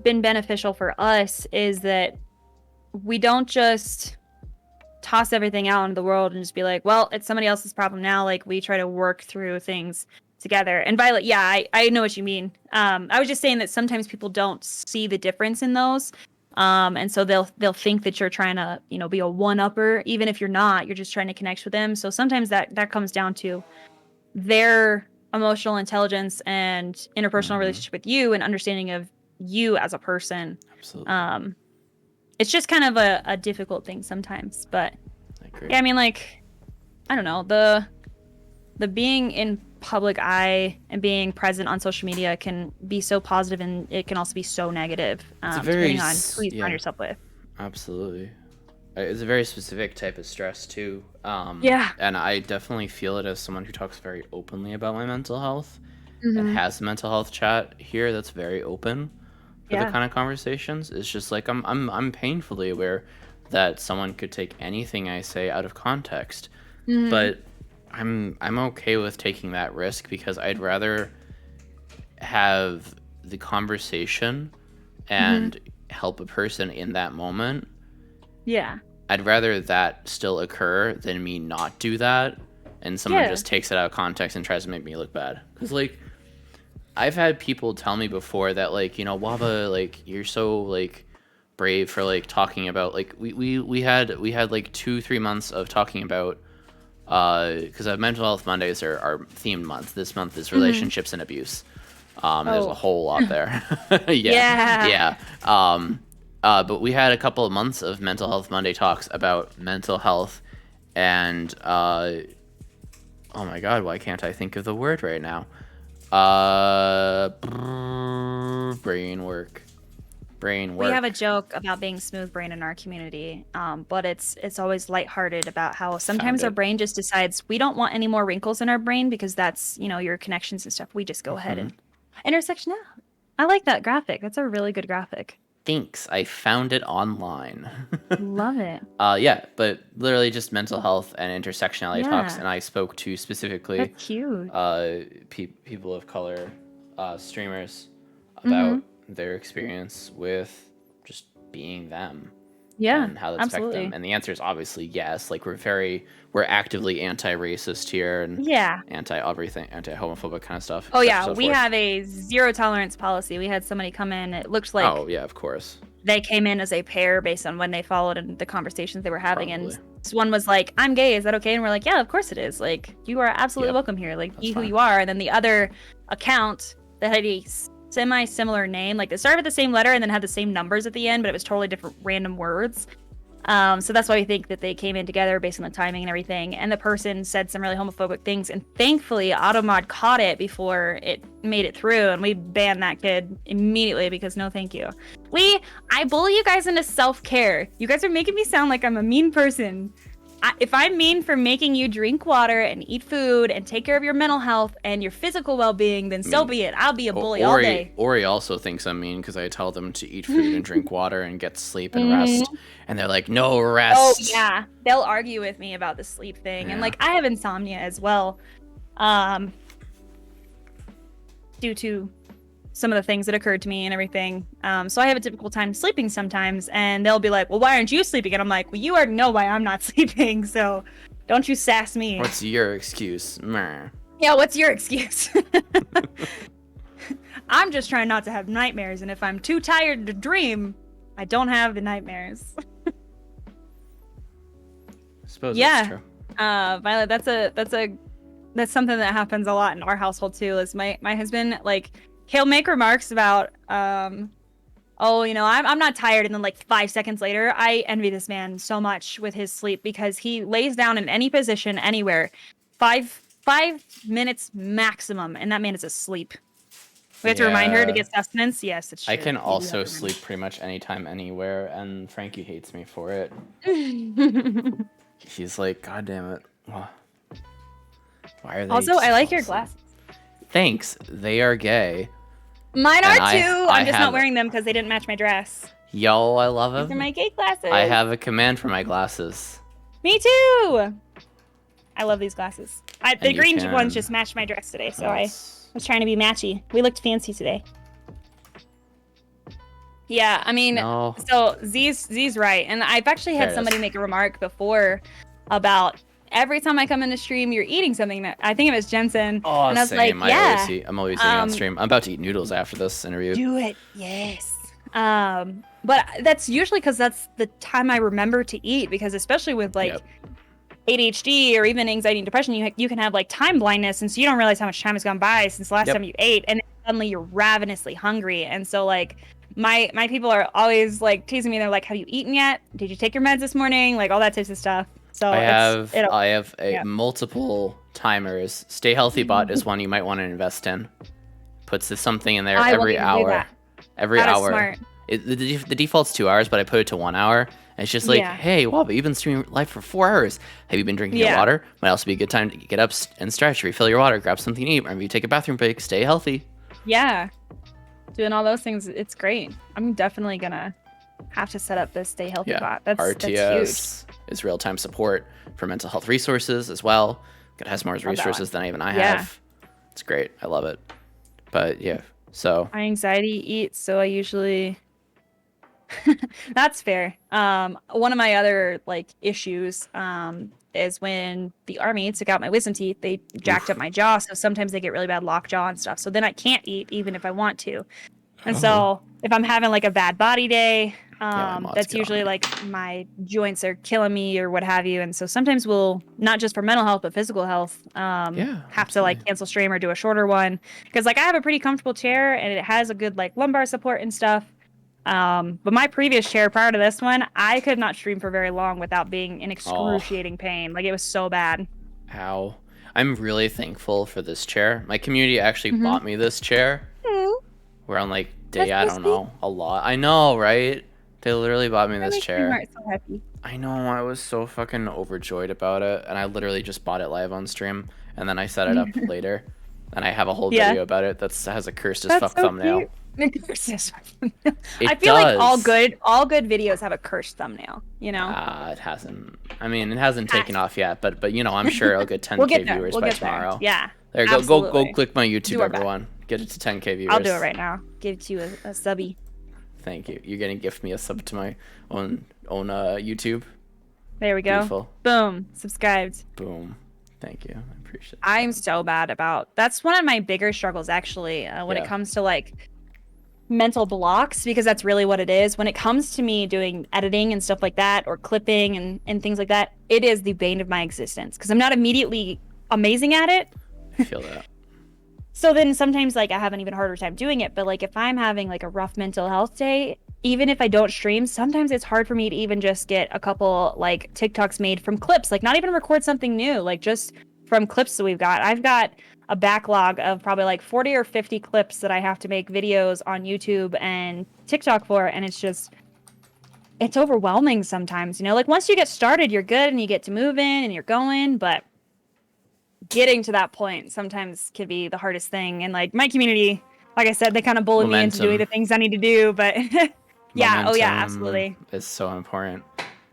been beneficial for us is that we don't just toss everything out into the world and just be like, well, it's somebody else's problem now. Like, we try to work through things together. And Violet, yeah, I know what you mean. I was just saying that sometimes people don't see the difference in those. And so they'll think that you're trying to, you know, be a one-upper, even if you're not. You're just trying to connect with them. So sometimes that comes down to their emotional intelligence and interpersonal relationship with you and understanding of you as a person. Absolutely. It's just kind of a difficult thing sometimes, but yeah, I mean, like, I don't know, the being in public eye and being present on social media can be so positive, and it can also be so negative, depending on who you find yourself with. Absolutely. It's a very specific type of stress too. Yeah. And I definitely feel it as someone who talks very openly about my mental health and has a mental health chat here that's very open for the kind of conversations. It's just like I'm painfully aware that someone could take anything I say out of context, but I'm okay with taking that risk because I'd rather have the conversation and help a person in that moment. Yeah. I'd rather that still occur than me not do that and someone just takes it out of context and tries to make me look bad. Because, like, I've had people tell me before that, like, you know, Waba, like, you're so, like, brave for, like, talking about, like, we had like 2-3 months of talking about, because Mental Health Mondays are our themed month. This month is relationships and abuse. There's a whole lot there. Yeah. But we had a couple of months of Mental Health Monday talks about mental health and, oh my God, why can't I think of the word right now? Brain work. We have a joke about being smooth brain in our community, but it's always lighthearted about how sometimes our brain just decides we don't want any more wrinkles in our brain because that's, you know, your connections and stuff. We just go ahead and intersectional. I like that graphic. That's a really good graphic. Thanks. I found it online. Love it. Yeah, but literally just mental health and intersectionality talks, and I spoke to specifically that's cute. People of color, streamers, about their experience with just being them. And how that's affected them. And the answer is obviously yes. Like, we're actively anti-racist here and everything, anti-homophobic kind of stuff. Oh yeah, we have a zero tolerance policy. We had somebody come in. It looked like of course. They came in as a pair based on when they followed and the conversations they were having. And this one was like, "I'm gay. Is that okay?" And we're like, "Yeah, of course it is. Like, you are absolutely welcome here. Like, be who you are." And then the other account that had a semi-similar name, like, they started with the same letter and then had the same numbers at the end, but it was totally different random words. So that's why we think that they came in together based on the timing and everything. And the person said some really homophobic things, and thankfully Automod caught it before it made it through, and we banned that kid immediately because no thank you. I bully you guys into self-care. You guys are making me sound like I'm a mean person. If I'm mean for making you drink water and eat food and take care of your mental health and your physical well-being, then so be it. I'll be a bully all day. Ori also thinks I'm mean because I tell them to eat food and drink water and get sleep and rest. And they're like, no rest. Oh, yeah. They'll argue with me about the sleep thing. And, like, I have insomnia as well, due to some of the things that occurred to me and everything. So I have a difficult time sleeping sometimes, and they'll be like, well, why aren't you sleeping? And I'm like, well, you already know why I'm not sleeping, so don't you sass me. What's your excuse? Meh. Yeah, what's your excuse? I'm just trying not to have nightmares, and if I'm too tired to dream, I don't have the nightmares. I suppose that's true. Violet, that's something that happens a lot in our household too, is my husband, like, he'll make remarks about, oh, you know, I'm not tired. And then, like, 5 seconds later, I envy this man so much with his sleep because he lays down in any position, anywhere, 5 minutes maximum. And that man is asleep. We have to remind her to get sustenance. Yes, it's true. I can also sleep pretty much anytime, anywhere. And Frankie hates me for it. He's like, God damn it. Why are they also, I like your glasses. Thanks. They are gay. Mine are too. I'm just not wearing them because they didn't match my dress. Yo, I love them. These are my gay glasses. I have a command for my glasses. Me too. I love these glasses. The green ones just matched my dress today, so I was trying to be matchy. We looked fancy today. Yeah, I mean, No. so Z's right, and I've actually had somebody make a remark before about every time I come in the stream, you're eating something. That I think it was Jensen, Oh, and I was same. like, yeah, I'm always eating on stream. I'm about to eat noodles after this interview. do it, yes. But that's usually because that's the time I remember to eat, because especially with like ADHD or even anxiety and depression, you can have like time blindness, and so you don't realize how much time has gone by since the last time you ate, and then suddenly you're ravenously hungry. And so like my people are always like teasing me. They're like, "Have you eaten yet? Did you take your meds this morning?" Like all that types of stuff. So I have multiple timers. Stay Healthy Bot is one you might want to invest in. Puts something in there every hour. Every hour. Smart. The default's 2 hours, but I put it to 1 hour. And it's just like, hey, Waba, you've been streaming live for 4 hours. Have you been drinking your water? Might also be a good time to get up and stretch, refill your water, grab something to eat, whenever you take a bathroom break, stay healthy. Yeah. Doing all those things, it's great. I'm definitely gonna have to set up this Stay Healthy Bot. That's RTS is real-time support for mental health resources as well. It has more resources than even I have. It's great. I love it. But yeah, so my anxiety eats, so I usually that's fair. One of my other like issues is when the army took out my wisdom teeth, they jacked up my jaw, so sometimes they get really bad lockjaw and stuff, so then I can't eat even if I want to. And so if I'm having like a bad body day, that's usually like my joints are killing me or what have you. And so sometimes we'll, not just for mental health but physical health, have to like cancel stream or do a shorter one, because like I have a pretty comfortable chair and it has a good like lumbar support and stuff. But my previous chair prior to this one, I could not stream for very long without being in excruciating pain. Like it was so bad. Ow. I'm really thankful for this chair. My community actually bought me this chair. We're on like day, I don't know, a lot. I know, right? They literally bought me this chair. So happy. I know, I was so fucking overjoyed about it, and I literally just bought it live on stream, and then I set it up later, and I have a whole video about it that has a cursed as fuck thumbnail. I feel like all good videos have a cursed thumbnail, you know? It hasn't. I mean, it hasn't taken off yet, but you know, I'm sure it'll get 10K viewers by tomorrow. Yeah. There, go click my YouTube, everyone. Get it to 10K viewers. I'll do it right now. Give it to you a subby. Thank you. You're gonna gift me a sub to my own YouTube. There we go. Beautiful. Boom. Subscribed. Boom. Thank you. I appreciate it. I'm so bad about. That's one of my bigger struggles actually when it comes to like mental blocks, because that's really what it is. When it comes to me doing editing and stuff like that, or clipping and things like that, it is the bane of my existence because I'm not immediately amazing at it. I feel that. So then sometimes like I have an even harder time doing it. But like if I'm having like a rough mental health day, even if I don't stream, sometimes it's hard for me to even just get a couple like TikToks made from clips, like not even record something new, like just from clips that we've got. I've got a backlog of probably like 40 or 50 clips that I have to make videos on YouTube and TikTok for. And it's overwhelming sometimes, you know, like once you get started, you're good and you get to move in and you're going, but getting to that point sometimes can be the hardest thing. And like my community, like I said, they kind of bully me into doing the things I need to do, but yeah, absolutely. It's so important.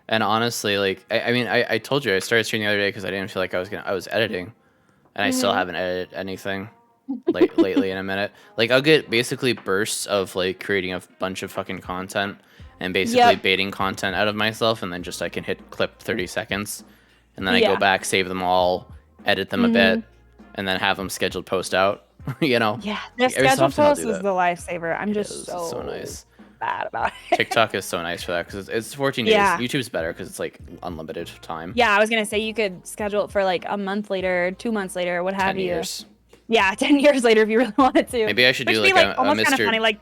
And honestly, like, I mean, I told you I started streaming the other day because I didn't feel like I was editing, and I still haven't edited anything lately in a minute. Like I'll get basically bursts of like creating a bunch of fucking content and basically baiting content out of myself, and then just I can hit clip 30 seconds, and then I go back, save them all, edit them a bit, and then have them scheduled post out. You know? Yeah, the scheduled post is the lifesaver. I'm just so nice. Bad about it. TikTok is so nice for that because it's 14 days. YouTube's better because it's like unlimited time. Yeah, I was gonna say you could schedule it for like a month later, 2 months later, what have 10 you. Years. Yeah, 10 years later if you really wanted to. Maybe I should do like a almost Mr. kind of funny, like.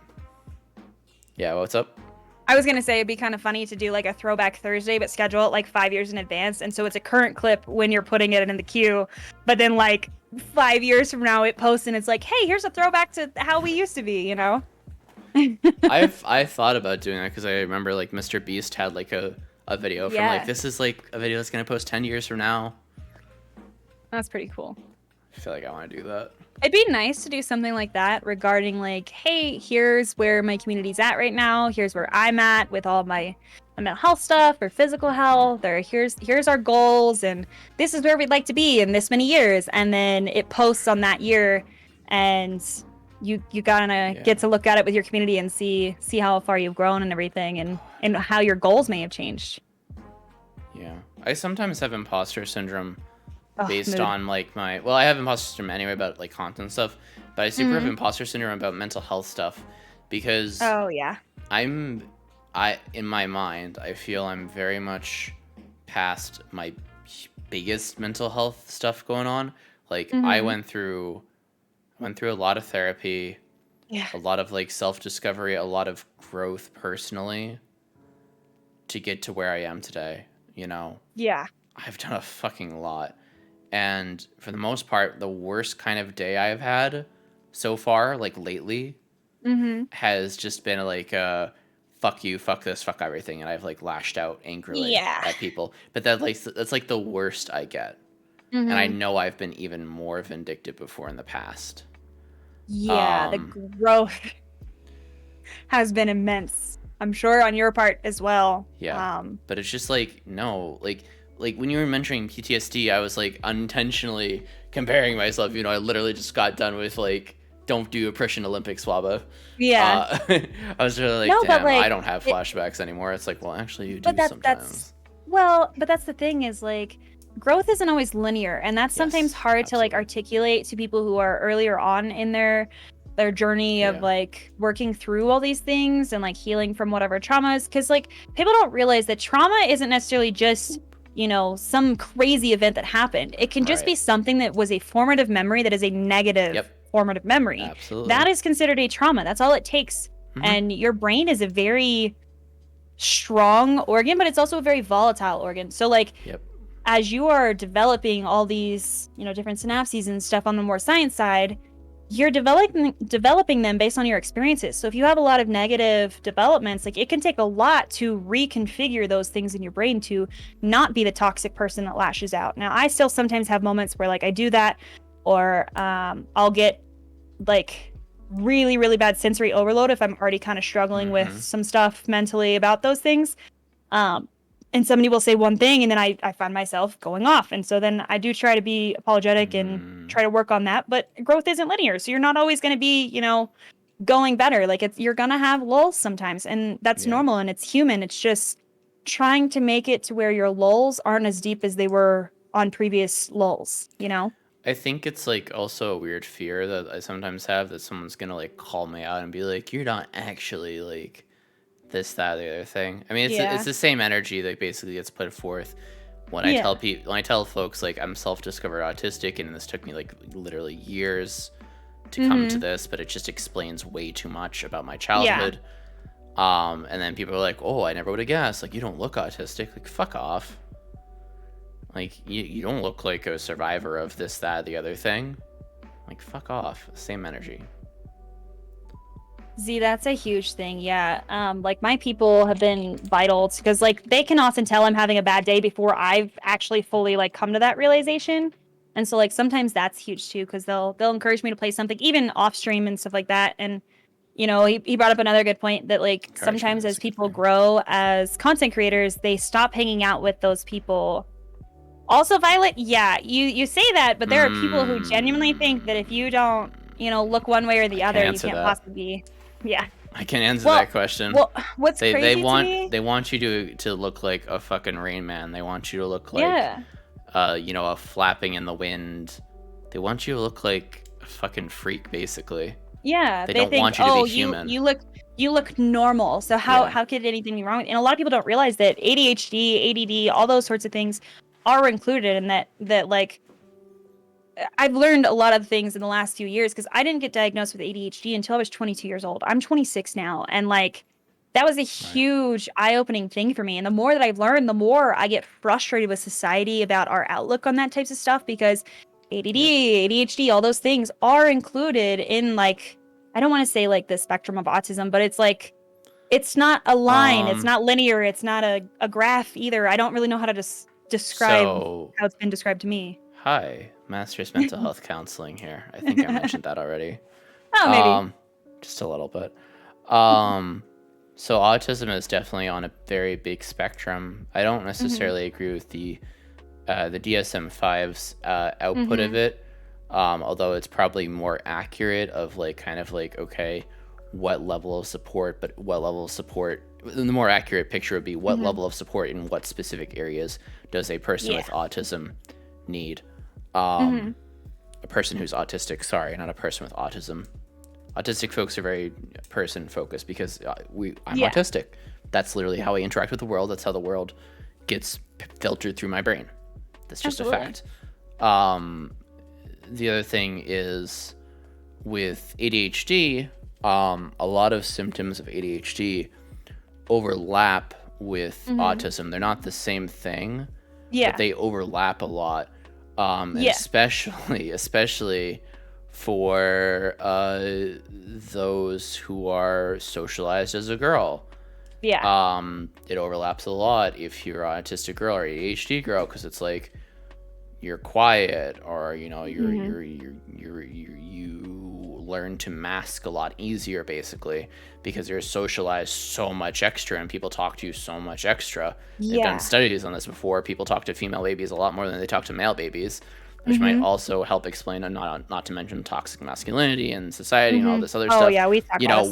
Yeah, what's up? I was gonna say it'd be kind of funny to do like a throwback Thursday, but schedule it like 5 years in advance, and so it's a current clip when you're putting it in the queue, but then like 5 years from now it posts and it's like, hey, here's a throwback to how we used to be, you know? I thought about doing that because I remember like Mr. Beast had like a video from like, this is like a video that's gonna post 10 years from now. That's pretty cool. I feel like I want to do that. It'd be nice to do something like that regarding like, hey, here's where my community's at right now. Here's where I'm at with all my mental health stuff or physical health, or here's our goals, and this is where we'd like to be in this many years. And then it posts on that year, and you gotta get to look at it with your community and see how far you've grown and everything, and how your goals may have changed. Yeah, I sometimes have imposter syndrome based mood. on like I have imposter syndrome anyway about like content stuff, but I super have imposter syndrome about mental health stuff because in my mind I feel I'm very much past my biggest mental health stuff going on. Like I went through a lot of therapy, a lot of like self-discovery, a lot of growth personally to get to where I am today, you know? Yeah. I've done a fucking lot. And for the most part, the worst kind of day I've had so far, like lately, has just been like fuck you, fuck this, fuck everything, and I've like lashed out angrily at people. But that's like the worst I get. And I know I've been even more vindictive before in the past. Yeah, the growth has been immense. I'm sure on your part as well. Yeah. But it's just like, no, like when you were mentioning PTSD, I was like unintentionally comparing myself. You know, I literally just got done with like, don't do oppression Olympics, Waba. Yeah. I was really like, no, damn, like, I don't have flashbacks anymore. It's like, well, actually you do sometimes. But that's the thing is like, growth isn't always linear, and that's sometimes hard to like articulate to people who are earlier on in their journey of like working through all these things and like healing from whatever traumas, because like people don't realize that trauma isn't necessarily just, you know, some crazy event that happened. It can just be something that was a formative memory that is a negative formative memory. Absolutely. That is considered a trauma. That's all it takes. And your brain is a very strong organ, but it's also a very volatile organ. So like as you are developing all these, you know, different synapses and stuff on the more science side, you're developing them based on your experiences. So if you have a lot of negative developments, like it can take a lot to reconfigure those things in your brain to not be the toxic person that lashes out. Now, I still sometimes have moments where like I do that, or I'll get like really, really bad sensory overload if I'm already kind of struggling with some stuff mentally about those things. And somebody will say one thing and then I find myself going off. And so then I do try to be apologetic and try to work on that. But growth isn't linear. So you're not always going to be, you know, going better. Like you're going to have lulls sometimes. And that's normal and it's human. It's just trying to make it to where your lulls aren't as deep as they were on previous lulls, you know? I think it's like also a weird fear that I sometimes have that someone's going to like call me out and be like, you're not actually like this, that, the other thing. I mean, it's the same energy that basically gets put forth when I tell people, when I tell folks like I'm self-discovered autistic, and this took me like literally years to come to this, but it just explains way too much about my childhood. And then people are like, oh, I never would have guessed. Like, you don't look autistic. Like, fuck off. Like, you don't look like a survivor of this, that, the other thing. Like, fuck off. Same energy. Z, that's a huge thing. Yeah. Like my people have been vital because like they can often tell I'm having a bad day before I've actually fully like come to that realization. And so like sometimes that's huge too, because they'll encourage me to play something even off stream and stuff like that. And you know, he brought up another good point that like sometimes as people grow as content creators, they stop hanging out with those people. Also, Violet, you say that, but there are people who genuinely think that if you don't, you know, look one way or the other, you can't possibly be. Yeah. I can answer that question. Well, what's crazy they want you to look like a fucking Rain Man. They want you to look like you know, a flapping in the wind. They want you to look like a fucking freak, basically. Yeah, they don't think, want you to be human. You look normal. So how could anything be wrong with you? And a lot of people don't realize that ADHD, ADD, all those sorts of things are included in that like I've learned a lot of things in the last few years because I didn't get diagnosed with ADHD until I was 22 years old. I'm 26 now. And like, that was a huge eye-opening thing for me. And the more that I've learned, the more I get frustrated with society about our outlook on that types of stuff, because ADD, ADHD, all those things are included in like, I don't want to say like the spectrum of autism, but it's like, it's not a line. It's not linear. It's not a graph either. I don't really know how to describe how it's been described to me. Hi, Master's Mental Health Counseling here. I think I mentioned that already. Oh, maybe. Just a little bit. So autism is definitely on a very big spectrum. I don't necessarily agree with the DSM-5's output of it. Although it's probably more accurate of like kind of like, okay, what level of support, but what level of support, the more accurate picture would be what level of support in what specific areas does a person with autism need. A person who's autistic, sorry, not a person with autism. Autistic folks are very person focused because I'm autistic. That's literally how I interact with the world. That's how the world gets filtered through my brain. That's just a fact. The other thing is with ADHD, a lot of symptoms of ADHD overlap with autism. They're not the same thing, but they overlap a lot. Especially for those who are socialized as a girl. It overlaps a lot if you're an autistic girl or ADHD girl, because it's like you're quiet, or you know you learn to mask a lot easier, basically, because you're socialized so much extra and people talk to you so much extra. They've done studies on this before. People talk to female babies a lot more than they talk to male babies, which might also help explain, and not to mention toxic masculinity and society and all this other stuff. We talk about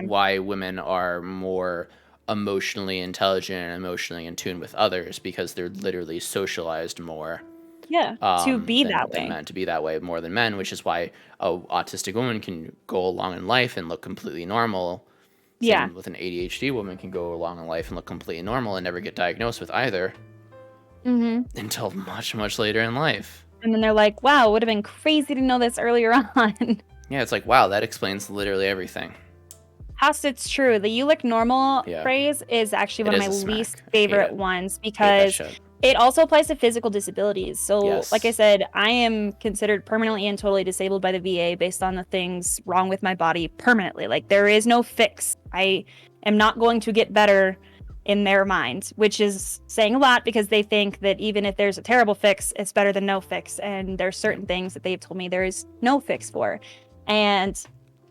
why women are more emotionally intelligent and emotionally in tune with others, because they're literally socialized more. To be that way. Men, to be that way more than men, which is why a autistic woman can go along in life and look completely normal. Same with an ADHD woman can go along in life and look completely normal and never get diagnosed with either until much, much later in life. And then they're like, wow, it would have been crazy to know this earlier on. Yeah, it's like, wow, that explains literally everything. It's true. The "you look normal" phrase is actually one of my least favorite ones, because it also applies to physical disabilities. So like I said, I am considered permanently and totally disabled by the VA based on the things wrong with my body permanently. Like, there is no fix. I am not going to get better in their mind, which is saying a lot, because they think that even if there's a terrible fix, it's better than no fix. And there's certain things that they've told me there is no fix for. And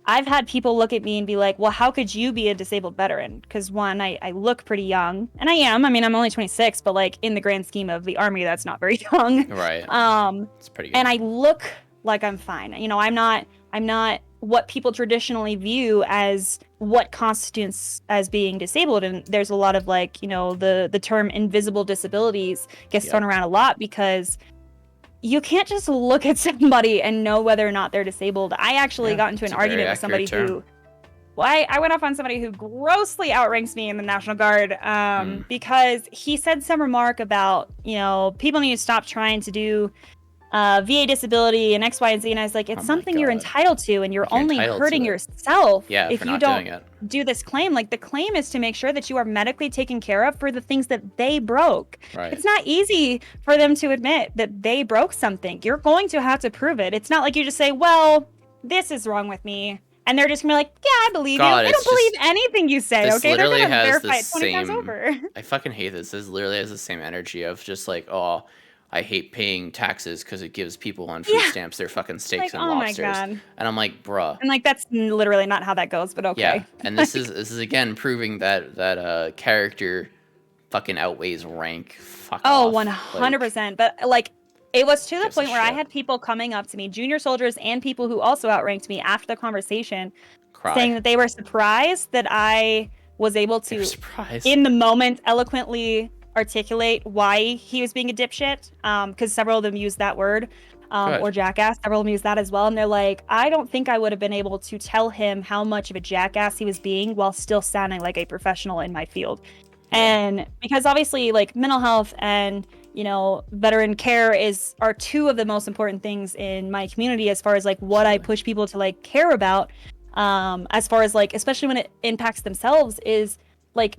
I've had people look at me and be like, well, how could you be a disabled veteran? Because one, I look pretty young, and I am. I mean, I'm only 26, but like in the grand scheme of the Army, that's not very young. Right. It's pretty good. And I look like I'm fine. You know, I'm not what people traditionally view as what constitutes as being disabled. And there's a lot of, like, you know, the term invisible disabilities gets thrown around a lot, because you can't just look at somebody and know whether or not they're disabled. I actually got into an argument with somebody who, I went off on somebody who grossly outranks me in the National Guard, because he said some remark about, you know, people need to stop trying to do VA disability and X, Y, and Z. And I was like, it's something you're entitled to, and you're only hurting yourself if you don't do this claim. Like, the claim is to make sure that you are medically taken care of for the things that they broke. It's not easy for them to admit that they broke something. You're going to have to prove it. It's not like you just say, well, this is wrong with me, and they're just gonna be like, yeah, I believe you. They don't believe anything you say, okay? They're gonna verify it 20 times over. I fucking hate this. This literally has the same energy of just like, oh, I hate paying taxes because it gives people on food stamps their fucking steaks and lobsters. My God. And I'm like, bruh. And like, that's literally not how that goes, but okay. Yeah, and this is again proving that character fucking outweighs rank. Fuck off. 100%. But like, it was to the point where I had people coming up to me, junior soldiers and people who also outranked me after the conversation, saying that they were surprised that I was able to, in the moment, eloquently articulate why he was being a dipshit, because several of them used that word, or jackass. Several of them used that as well, and they're like, I don't think I would have been able to tell him how much of a jackass he was being while still sounding like a professional in my field. And because obviously, like, mental health and, you know, veteran care are two of the most important things in my community, as far as like what I push people to like care about, as far as like, especially when it impacts themselves, is like,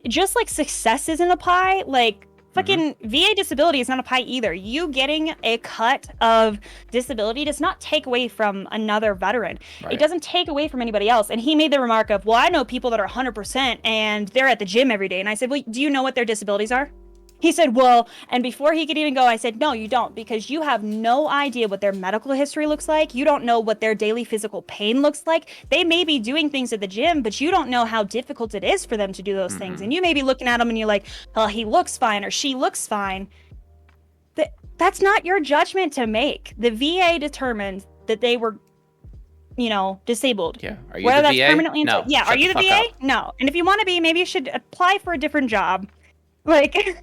just like success isn't a pie. Like, fucking VA disability is not a pie either. You getting a cut of disability does not take away from another veteran. It doesn't take away from anybody else. And he made the remark of, well, I know people that are 100% and they're at the gym every day. And I said, well, do you know what their disabilities are? He said, well, and before he could even go, I said, no, you don't, because you have no idea what their medical history looks like. You don't know what their daily physical pain looks like. They may be doing things at the gym, but you don't know how difficult it is for them to do those things. And you may be looking at them and you're like, oh, he looks fine or she looks fine. that's not your judgment to make. The VA determined that they were, disabled. Yeah. Are you Whether the that's VA? permanently No. yeah, Shut are you the fuck VA? up. No. And if you want to be, maybe you should apply for a different job. Like,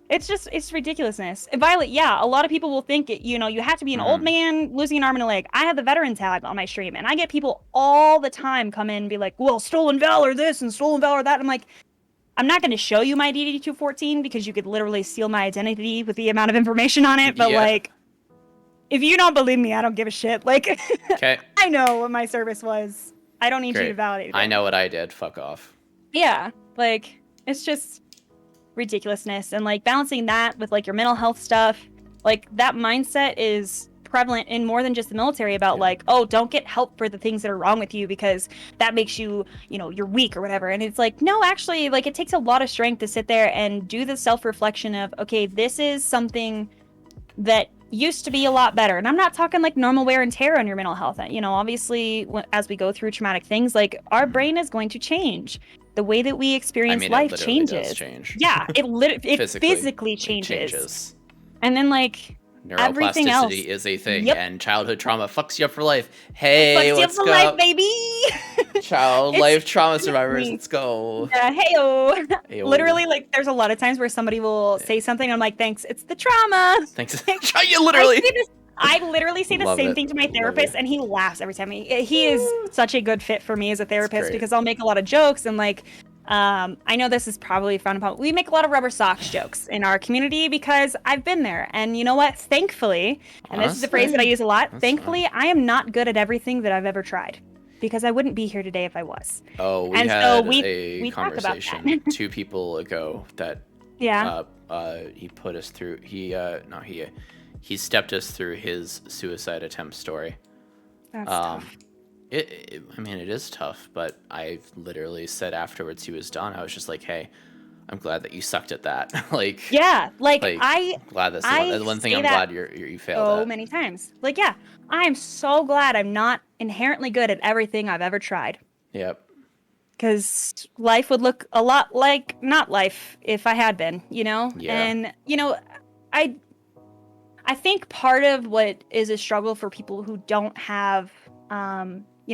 it's ridiculousness. And Violet, yeah, a lot of people will think you have to be an old man losing an arm and a leg. I have the veteran tag on my stream, and I get people all the time come in and be like, well, stolen valor this and stolen valor that. I'm like, I'm not going to show you my DD 214 because you could literally steal my identity with the amount of information on it. But like, if you don't believe me, I don't give a shit. Like, okay. I know what my service was. I don't need you to validate it. I know what I did. Fuck off. Yeah. Like, it's just ridiculousness. And like balancing that with like your mental health stuff, like that mindset is prevalent in more than just the military about like, oh, don't get help for the things that are wrong with you because that makes you, you're weak or whatever. And it's like, no, actually, like it takes a lot of strength to sit there and do the self-reflection of, okay, this is something that used to be a lot better. And I'm not talking like normal wear and tear on your mental health. Obviously, as we go through traumatic things, like our brain is going to change. The way that we experience life changes. Change. Yeah, it physically changes. And then like everything else is a thing, and childhood trauma fucks you up for life. Hey, let's go, life, baby. Life trauma survivors, let's go. Yeah, hey-o. Literally, like, there's a lot of times where somebody will say something, I'm like, thanks, it's the trauma. Thanks. You literally. I literally say the same thing to my therapist, and he laughs every time. He is such a good fit for me as a therapist because I'll make a lot of jokes and like. I know this is probably frowned upon. We make a lot of rubber socks jokes in our community because I've been there. And you know what? Thankfully, and this is a phrase that I use a lot, thankfully, I am not good at everything that I've ever tried because I wouldn't be here today if I was. Oh, we had a conversation 2 people ago that he put us through. He stepped us through his suicide attempt story. That's tough. It is tough, but I literally said afterwards he was done, I was just like, hey, I'm glad that you sucked at that. I'm glad that's one thing I'm glad you failed so many times. Like, yeah, I am so glad I'm not inherently good at everything I've ever tried. Yep. Because life would look a lot like not life if I had been, Yeah. And, I think part of what is a struggle for people who don't have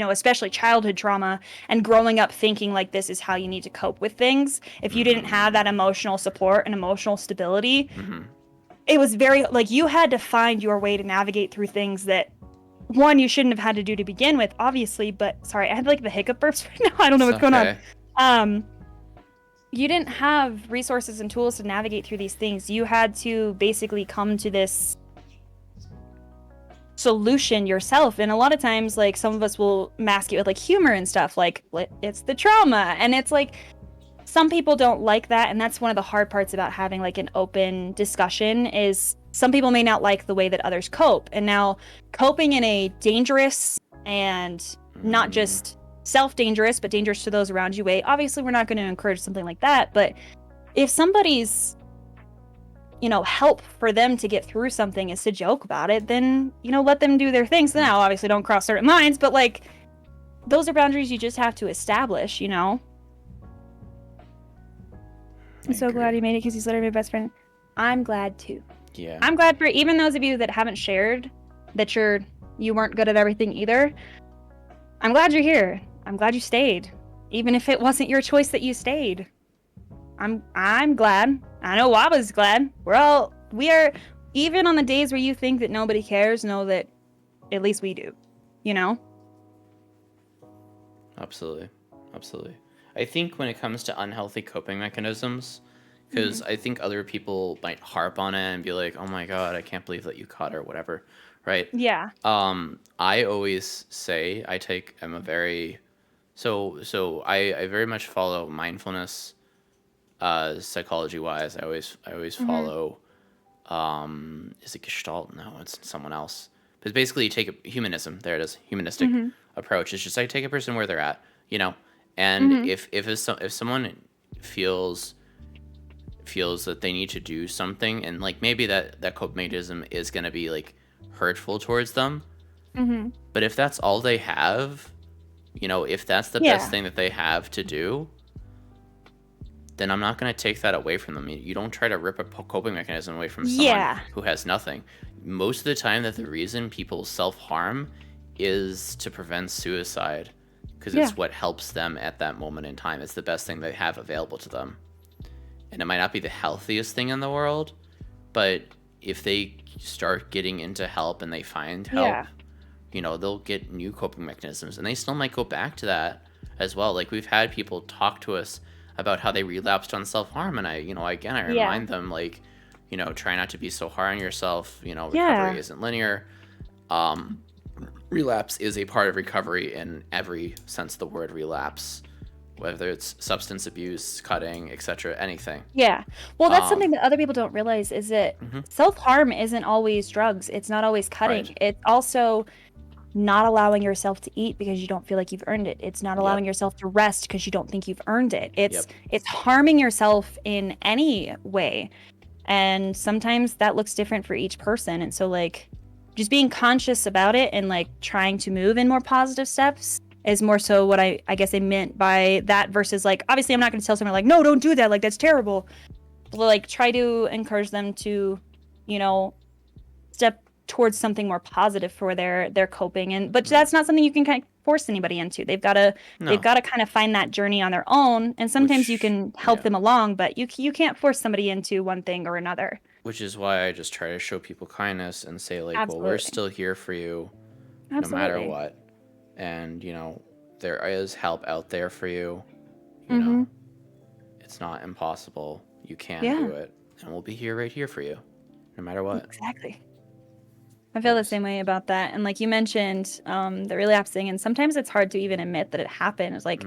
especially childhood trauma and growing up thinking like this is how you need to cope with things. If you didn't have that emotional support and emotional stability, it was very like you had to find your way to navigate through things that one, you shouldn't have had to do to begin with, obviously, but sorry, I had like the hiccup burps right now. I don't know what's going on. You didn't have resources and tools to navigate through these things. You had to basically come to this solution yourself, and a lot of times like some of us will mask it with like humor and stuff like it's the trauma, and it's like some people don't like that, and that's one of the hard parts about having like an open discussion is some people may not like the way that others cope. And now coping in a dangerous and not just self-dangerous but dangerous to those around you way, obviously we're not going to encourage something like that, but if somebody's help for them to get through something is to joke about it, then, let them do their things. Now, obviously, don't cross certain lines, but, like, those are boundaries you just have to establish, I'm so glad you made it because he's literally my best friend. I'm glad, too. Yeah. I'm glad for even those of you that haven't shared that you weren't good at everything either. I'm glad you're here. I'm glad you stayed. Even if it wasn't your choice that you stayed. I'm glad. I know Waba's glad. We are, even on the days where you think that nobody cares, know that at least we do, Absolutely. I think when it comes to unhealthy coping mechanisms, because I think other people might harp on it and be like, oh my God, I can't believe that you caught her, whatever, right? Yeah. I always say I very much follow mindfulness. Psychology wise, I always follow is it Gestalt? No, it's someone else. But basically you take a humanism, there it is, humanistic approach. It's just like take a person where they're at, and if someone feels that they need to do something, and like maybe that coping mechanism is gonna be like hurtful towards them. But if that's all they have, if that's the best thing that they have to do, then I'm not going to take that away from them. You don't try to rip a coping mechanism away from someone who has nothing. Most of the time that the reason people self-harm is to prevent suicide, because it's what helps them at that moment in time. It's the best thing they have available to them. And it might not be the healthiest thing in the world, but if they start getting into help and they find help, you know, they'll get new coping mechanisms, and they still might go back to that as well. Like, we've had people talk to us about how they relapsed on self-harm, and I remind them, like, you know, try not to be so hard on yourself. You know, recovery isn't linear. Relapse is a part of recovery in every sense of the word relapse, whether it's substance abuse, cutting, etc., anything. Yeah. Well, that's something that other people don't realize, is that self-harm isn't always drugs. It's not always cutting. Right. It's also not allowing yourself to eat because you don't feel like you've earned it. It's not allowing yourself to rest because you don't think you've earned it. It's harming yourself in any way. And sometimes that looks different for each person. And so, like, just being conscious about it and, like, trying to move in more positive steps is more so what I guess I meant by that, versus, like, obviously I'm not going to tell someone, like, no, don't do that, like, that's terrible. But, like, try to encourage them to, you know, step towards something more positive for their coping. But that's not something you can kind of force anybody into. They've got to kind of find that journey on their own, and sometimes you can help them along, but you can't force somebody into one thing or another. Which is why I just try to show people kindness and say, like, well, we're still here for you no matter what. And, you know, there is help out there for you. You know, it's not impossible. You can do it. And we'll be here, right here for you, no matter what. Exactly. I feel the same way about that. And, like, you mentioned the relapsing, and sometimes it's hard to even admit that it happened. It's like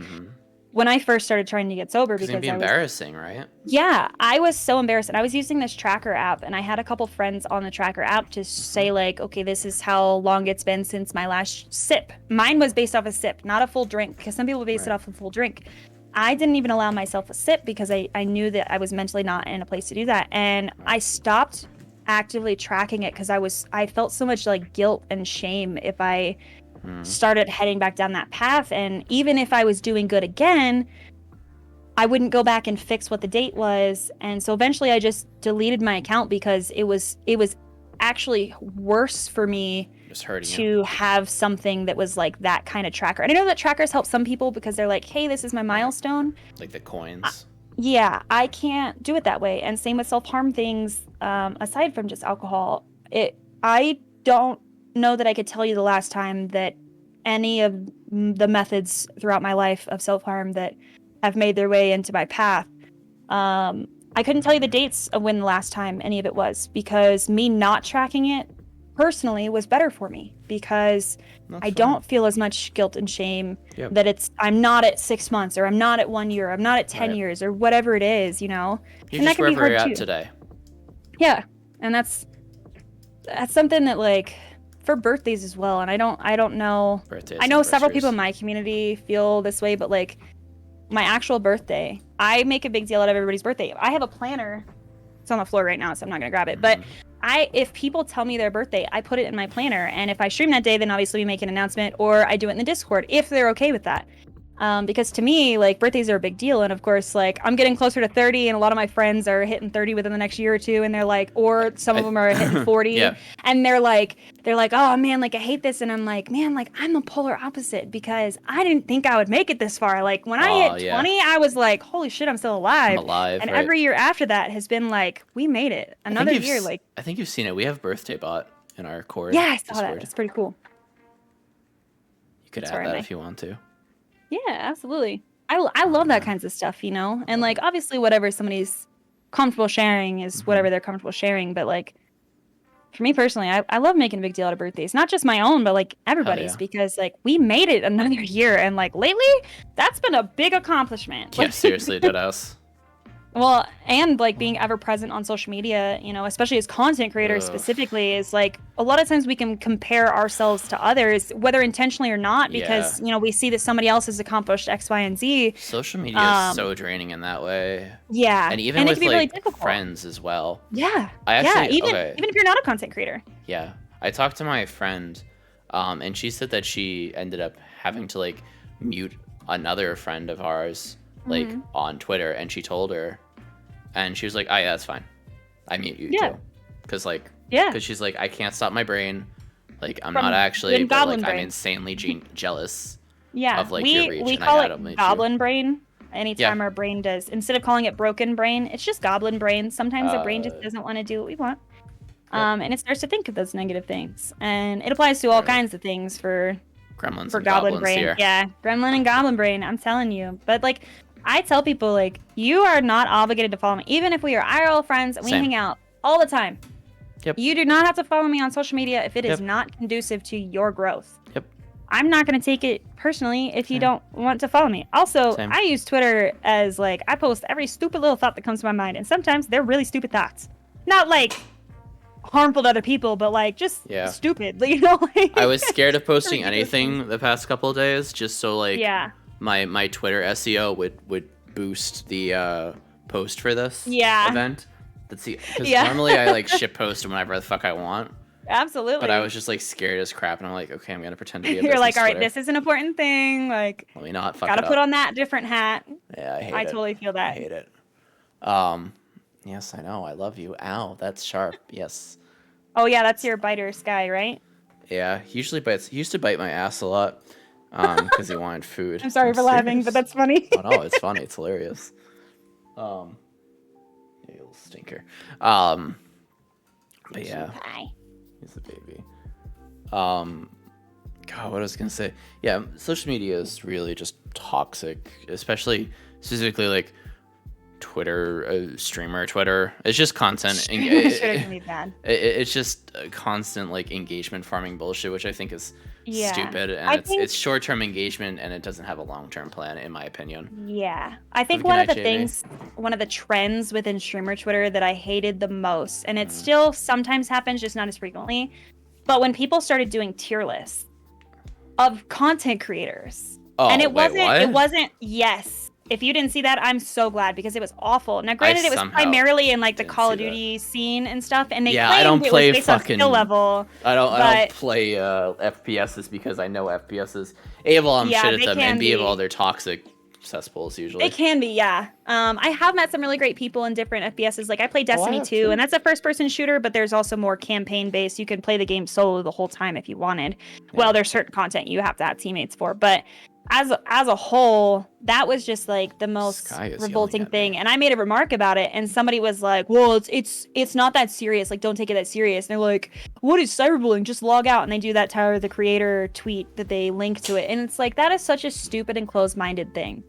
when I first started trying to get sober, because it'd be embarrassing, right? Yeah, I was so embarrassed. And I was using this tracker app, and I had a couple friends on the tracker app to say, like, okay, this is how long it's been since my last sip. Mine was based off a sip, not a full drink, because some people base it off a full drink. I didn't even allow myself a sip because I knew that I was mentally not in a place to do that. And I stopped actively tracking it because I felt so much, like, guilt and shame if I started heading back down that path. And even if I was doing good again, I wouldn't go back and fix what the date was. And so eventually I just deleted my account because it was actually worse for me to have something that was like that kind of tracker. And I know that trackers help some people because they're like, hey, this is my milestone. Like the coins. Yeah, I can't do it that way. And same with self-harm things, aside from just alcohol. I don't know that I could tell you the last time that any of the methods throughout my life of self-harm that have made their way into my path. I couldn't tell you the dates of when the last time any of it was, because me not tracking it personally was better for me, because I don't feel as much guilt and shame that I'm not at 6 months, or I'm not at 1 year, I'm not at 10 years, or whatever it is, you know. You're and just that can wherever be hard you're at today. Yeah, and that's something that, like, for birthdays as well. And I don't know. I know several people in my community feel this way, but, like, my actual birthday, I make a big deal out of everybody's birthday. I have a planner. It's on the floor right now, so I'm not gonna grab it. But if people tell me their birthday, I put it in my planner. And if I stream that day, then obviously we make an announcement, or I do it in the Discord if they're okay with that. Because to me, like, birthdays are a big deal. And of course, like, I'm getting closer to 30, and a lot of my friends are hitting 30 within the next year or two, and they're like, or some of them are hitting 40 and they're like, oh man, like, I hate this. And I'm like, man, like, I'm the polar opposite, because I didn't think I would make it this far. Like, when I hit 20, I was like, holy shit, I'm still alive. I'm alive. And every year after that has been like, we made it another year. Like, I think you've seen it. We have birthday bot in our core. Yeah, I saw that. It's pretty cool. You could add that if you want to. Yeah, absolutely. I love that kinds of stuff, you know? And, like, obviously whatever somebody's comfortable sharing is whatever they're comfortable sharing. But, like, for me personally, I love making a big deal out of birthdays. Not just my own, but, like, everybody's. Because, like, we made it another year. And, like, lately, that's been a big accomplishment. Yeah, seriously, deadass. Well, and, like, being ever present on social media, you know, especially as content creators specifically, is, like, a lot of times we can compare ourselves to others, whether intentionally or not, because, you know, we see that somebody else has accomplished X, Y, and Z. Social media is so draining in that way. Yeah. And even with, like, really friends as well. Yeah. Even if you're not a content creator. Yeah. I talked to my friend, and she said that she ended up having to, like, mute another friend of ours like on Twitter, and she told her, and she was like, "Oh yeah, that's fine. I mute you too," because like because she's like, I can't stop my brain. Like I'm not actually, but like I'm insanely jealous. Of like your reach. We call it goblin brain. Anytime our brain does, instead of calling it broken brain, it's just goblin brain. Sometimes our brain just doesn't want to do what we want. And it starts to think of those negative things. And it applies to all kinds of things for gremlins and goblin brain. Here. Yeah, gremlin and goblin brain, I'm telling you. But like, I tell people, like, you are not obligated to follow me. Even if we are IRL friends and we hang out all the time. You do not have to follow me on social media if it is not conducive to your growth. I'm not going to take it personally if you don't want to follow me. Also, I use Twitter as, like, I post every stupid little thought that comes to my mind. And sometimes they're really stupid thoughts. Not, like, harmful to other people, but, like, just stupid. You know? Like, I was scared of posting anything the past couple of days just so, like, my Twitter SEO would boost the post for this event. Because normally I, like, shit post whenever the fuck I want. Absolutely. But I was just like scared as crap, and I'm like, okay, I'm gonna pretend to be a You're like, all right, Twitter. this is an important thing. Like, let me not fuck gotta put on that different hat. Yeah, I totally feel that. I hate it. Yes, I know. I love you. Ow, that's sharp. Yes. Oh yeah, that's your biter Sky, right? Yeah, he usually bites. He used to bite my ass a lot, because he wanted food. I'm sorry for laughing, but that's funny. Oh no, it's funny. It's hilarious. You little stinker. But yeah. He's a baby. God, what I was gonna say? Yeah, social media is really just toxic, especially specifically like Twitter, streamer Twitter. It's just content. It's just a constant like engagement farming bullshit, which I think is stupid, and it's short-term engagement, and it doesn't have a long-term plan, in my opinion. Yeah, I think one of the trends within streamer Twitter that I hated the most, and it still sometimes happens, just not as frequently, but when people started doing tier lists of content creators, and it wasn't. Yes. If you didn't see that, I'm so glad, because it was awful. Now, granted, it was primarily in like the Call of Duty scene and stuff, and they claimed it was based on skill level. I don't play FPSs because I know FPSs. A of all, I'm shit at them, and B of all, they're toxic cesspools usually. It can be, yeah. I have met some really great people in different FPSs. Like I play Destiny 2, and that's a first-person shooter, but there's also more campaign-based. You can play the game solo the whole time if you wanted. Yeah. Well, there's certain content you have to have teammates for, but as a whole, that was just like the most revolting thing. And I made a remark about it, and somebody was like, well, it's not that serious. Like, don't take it that serious. And they're like, what is cyberbullying? Just log out. And they do that Tyler, the Creator tweet that they link to it. And it's like, that is such a stupid and closed-minded thing.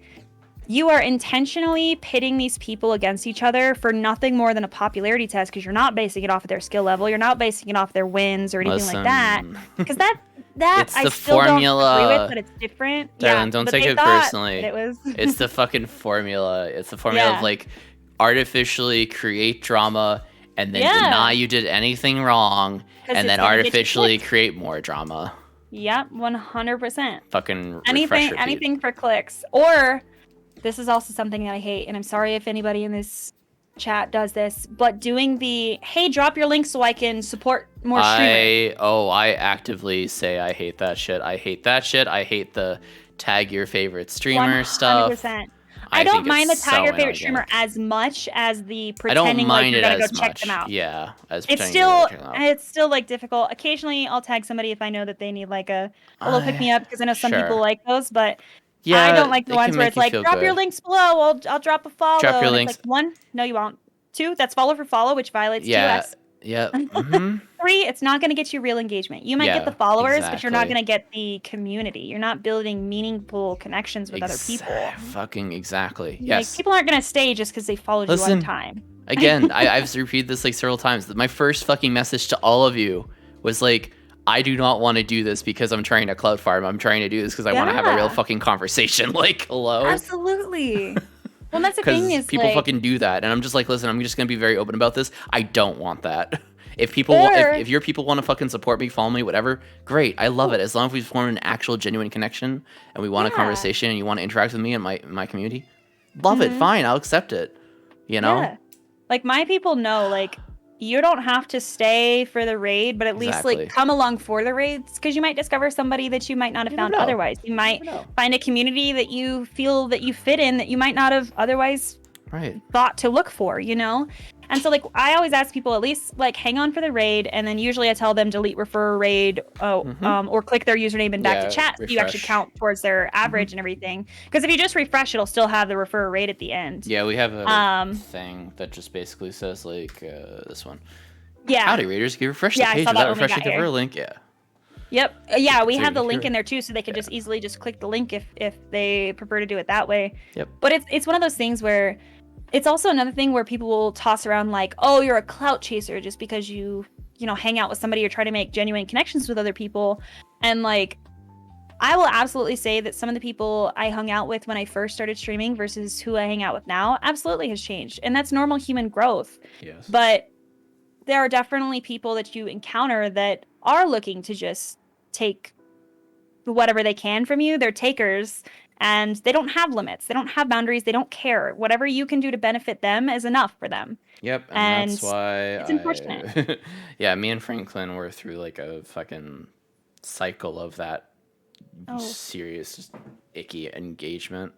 You are intentionally pitting these people against each other for nothing more than a popularity test, because you're not basing it off of their skill level. You're not basing it off their wins or anything like that. Because that it's I the still formula. don't agree with, but it's different. Darlin, don't take it personally. It's the fucking formula. It's the formula of like artificially create drama and then deny you did anything wrong, and then artificially create more drama. Yep, 100%. Fucking anything for clicks. Or this is also something that I hate, and I'm sorry if anybody in this chat does this, but doing the, hey, drop your link so I can support more streamers. I actively say I hate that shit. I hate the tag your favorite streamer 100%. Stuff. I don't mind the tag your favorite streamer as much as the pretending like you're gonna go check them out. Yeah, it's still like difficult. Occasionally I'll tag somebody if I know that they need like a little pick me up, because I know some people like those, but I don't like the ones where it's like, drop your links below, I'll drop a follow. Drop your links. Like, 1, no you won't. 2, that's follow for follow, which violates 2S. Yeah. Mm-hmm. 3, it's not going to get you real engagement. You might get the followers, but you're not going to get the community. You're not building meaningful connections with other people. Fucking exactly. Yes. Like, people aren't going to stay just because they followed you one time. Again, I've repeated this like several times. My first fucking message to all of you was like, I do not want to do this because I'm trying to cloud farm. I'm trying to do this because I want to have a real fucking conversation. Like, hello? Absolutely. Well, that's the thing is people fucking do that. And I'm just like, listen, I'm just going to be very open about this. I don't want that. If people, if your people want to fucking support me, follow me, whatever, great. I love it. As long as we form an actual genuine connection and we want a conversation and you want to interact with me and my community, love it. Fine. I'll accept it. You know? Yeah. Like, my people know, like, you don't have to stay for the raid, but at least like come along for the raids, because you might discover somebody that you might not have found otherwise. You might find a community that you feel that you fit in that you might not have otherwise thought to look for, you know? And so like I always ask people at least like hang on for the raid, and then usually I tell them delete refer raid or click their username and back to chat, so you actually count towards their average and everything. Because if you just refresh, it'll still have the refer raid at the end. Yeah, we have a thing that just basically says like this one. Yeah. Howdy raiders, you refresh the page without refreshing the refer link. Yeah. Yep. Yeah, we have the link in there too, so they could just easily just click the link if they prefer to do it that way. Yep. But it's one of those things where it's also another thing where people will toss around like, oh, you're a clout chaser just because you hang out with somebody or try to make genuine connections with other people. And like, I will absolutely say that some of the people I hung out with when I first started streaming versus who I hang out with now absolutely has changed. And that's normal human growth. Yes. But there are definitely people that you encounter that are looking to just take whatever they can from you. They're takers. And they don't have limits. They don't have boundaries. They don't care. Whatever you can do to benefit them is enough for them. Yep, and that's why it's unfortunate. Yeah, me and Franklin were through like a fucking cycle of that serious, just icky engagement.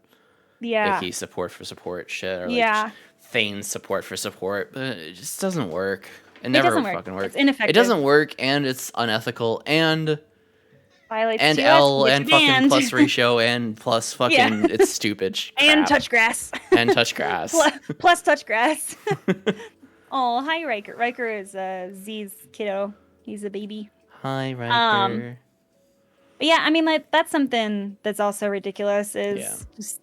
Yeah. Icky support for support shit. Or like feigned support for support. But it just doesn't work. It never fucking works. It's ineffective. It doesn't work, and it's unethical, and violates and L and fucking plus ratio and plus fucking it's stupid and touch grass plus touch grass. Oh, hi Riker. Riker is Z's kiddo. He's a baby. Hi Riker. But yeah, I mean, like that's something that's also ridiculous. Is just,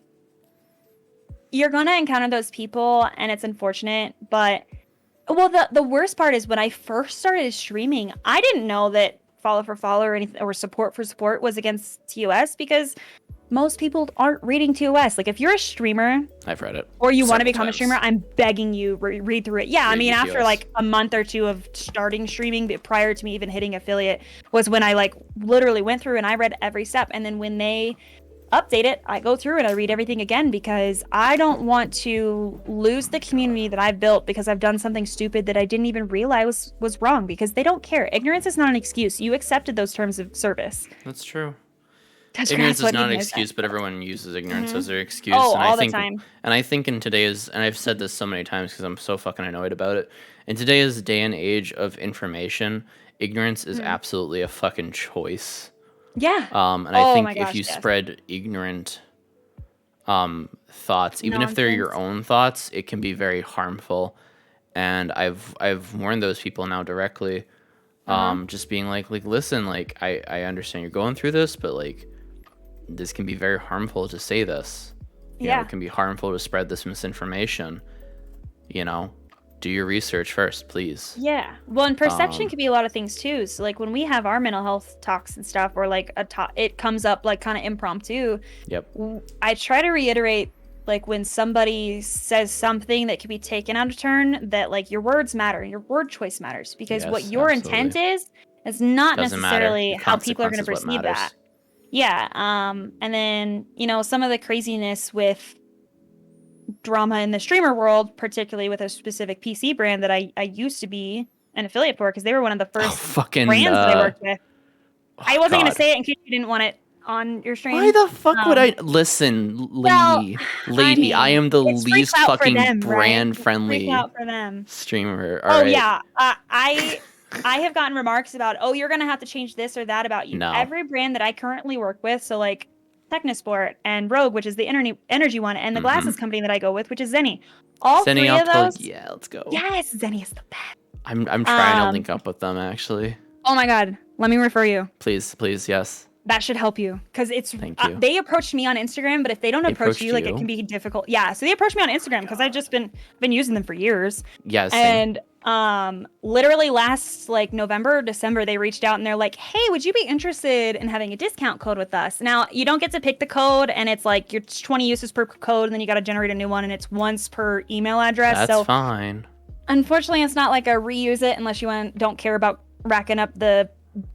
you're gonna encounter those people, and it's unfortunate. But well, the worst part is when I first started streaming, I didn't know that follow for follow or anything or support for support was against TOS, because most people aren't reading TOS. Like if you're a streamer, I've read it, or you want to become a streamer, I'm begging you read through it. Yeah, I mean after like a month or two of starting streaming, prior to me even hitting affiliate, was when I like literally went through and I read every step. And then when they update it, I go through and I read everything again, because I don't want to lose the community that I've built because I've done something stupid that I didn't even realize was wrong, because they don't care. Ignorance is not an excuse. You accepted those terms of service. That's true. Ignorance is not an excuse, but everyone uses ignorance as their excuse. Oh, all the time. And I think in today's, and I've said this so many times because I'm so fucking annoyed about it, in today's day and age of information, ignorance is absolutely a fucking choice. Yeah. And I think if you spread ignorant thoughts, even if they're your own thoughts, it can be very harmful. And I've warned those people now directly, just being like listen, like I understand you're going through this, but like this can be very harmful to say this. You know, it can be harmful to spread this misinformation. You know, do your research first, please. Yeah. Well, and perception can be a lot of things too. So like when we have our mental health talks and stuff, or like it comes up like kind of impromptu. Yep. I try to reiterate, like when somebody says something that can be taken out of turn, that like your words matter, your word choice matters, because what your intent is not necessarily how people are going to perceive that. Yeah. And then, you know, some of the craziness with drama in the streamer world, particularly with a specific PC brand that I used to be an affiliate for, because they were one of the first brands that I worked with. I wasn't going to say it in case you didn't want it on your stream. Why the fuck would I listen, lady? I am the least fucking brand friendly streamer. Yeah. I have gotten remarks about, oh, you're gonna have to change this or that about you. No. Every brand that I currently work with, so like Technosport and Rogue, which is the energy one, and the glasses company that I go with, which is Zenny. All three of those. Yeah, let's go. Yes, Zenny is the best. I'm trying to link up with them actually. Oh my god, let me refer you. Please, yes. That should help you, because it's. Thank you. They approached me on Instagram, but if they don't approach you, like it can be difficult. Yeah, so they approached me on Instagram because I've just been using them for years. Yeah, same. And literally last like November or December, they reached out and they're like, "Hey, would you be interested in having a discount code with us?" Now you don't get to pick the code, and it's like you're 20 uses per code, and then you got to generate a new one, and it's once per email address. That's fine. Unfortunately, it's not like a reuse it unless you don't care about racking up the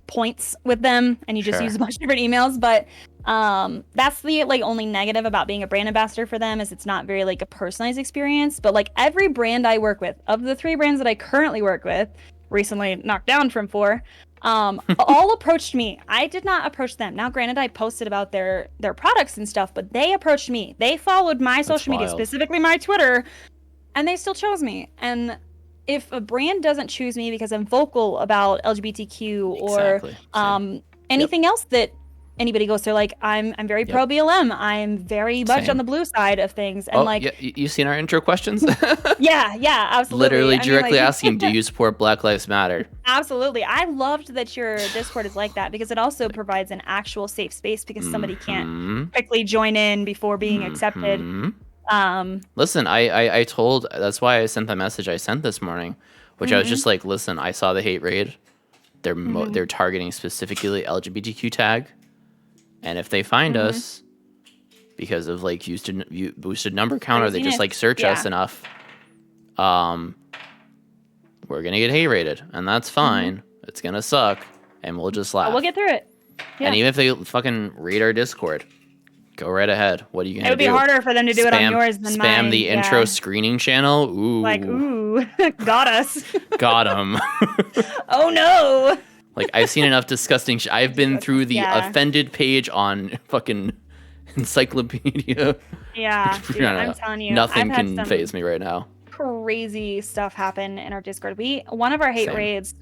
points with them and you just Sure. use a bunch of different emails. But that's the like only negative about being a brand ambassador for them, is it's not very like a personalized experience. But like every brand I work with, of the 3 brands that I currently work with, recently knocked down from 4, all approached me. I did not approach them. Now granted, I posted about their products and stuff, but they approached me. They followed my social media, specifically my Twitter, and they still chose me. And if a brand doesn't choose me because I'm vocal about LGBTQ or anything else that anybody goes through, like I'm very pro BLM. I'm very much on the blue side of things. And you've seen our intro questions? yeah, absolutely. Literally directly asking, do you support Black Lives Matter? Absolutely. I loved that your Discord is like that, because it also provides an actual safe space, because somebody can't quickly join in before being accepted. Listen, I told, that's why I sent the message I sent this morning, which I was just like, listen, I saw the hate raid. They're targeting specifically LGBTQ tag, and if they find us because of like boosted number count, or they just like search us enough, we're gonna get hate raided, and that's fine. It's gonna suck, and we'll just laugh. We'll get through it. Yeah. And even if they fucking raid our Discord, go right ahead. What are you gonna do? It would be harder for them to do it on yours than mine. Spam the intro screening channel. Ooh. Like, ooh, got us. Got him. Oh no. Like, I've seen enough disgusting I've been through the offended page on fucking encyclopedia. Yeah, dude, I'm telling you. Nothing can faze me right now. Crazy stuff happen in our Discord. One of our hate raids.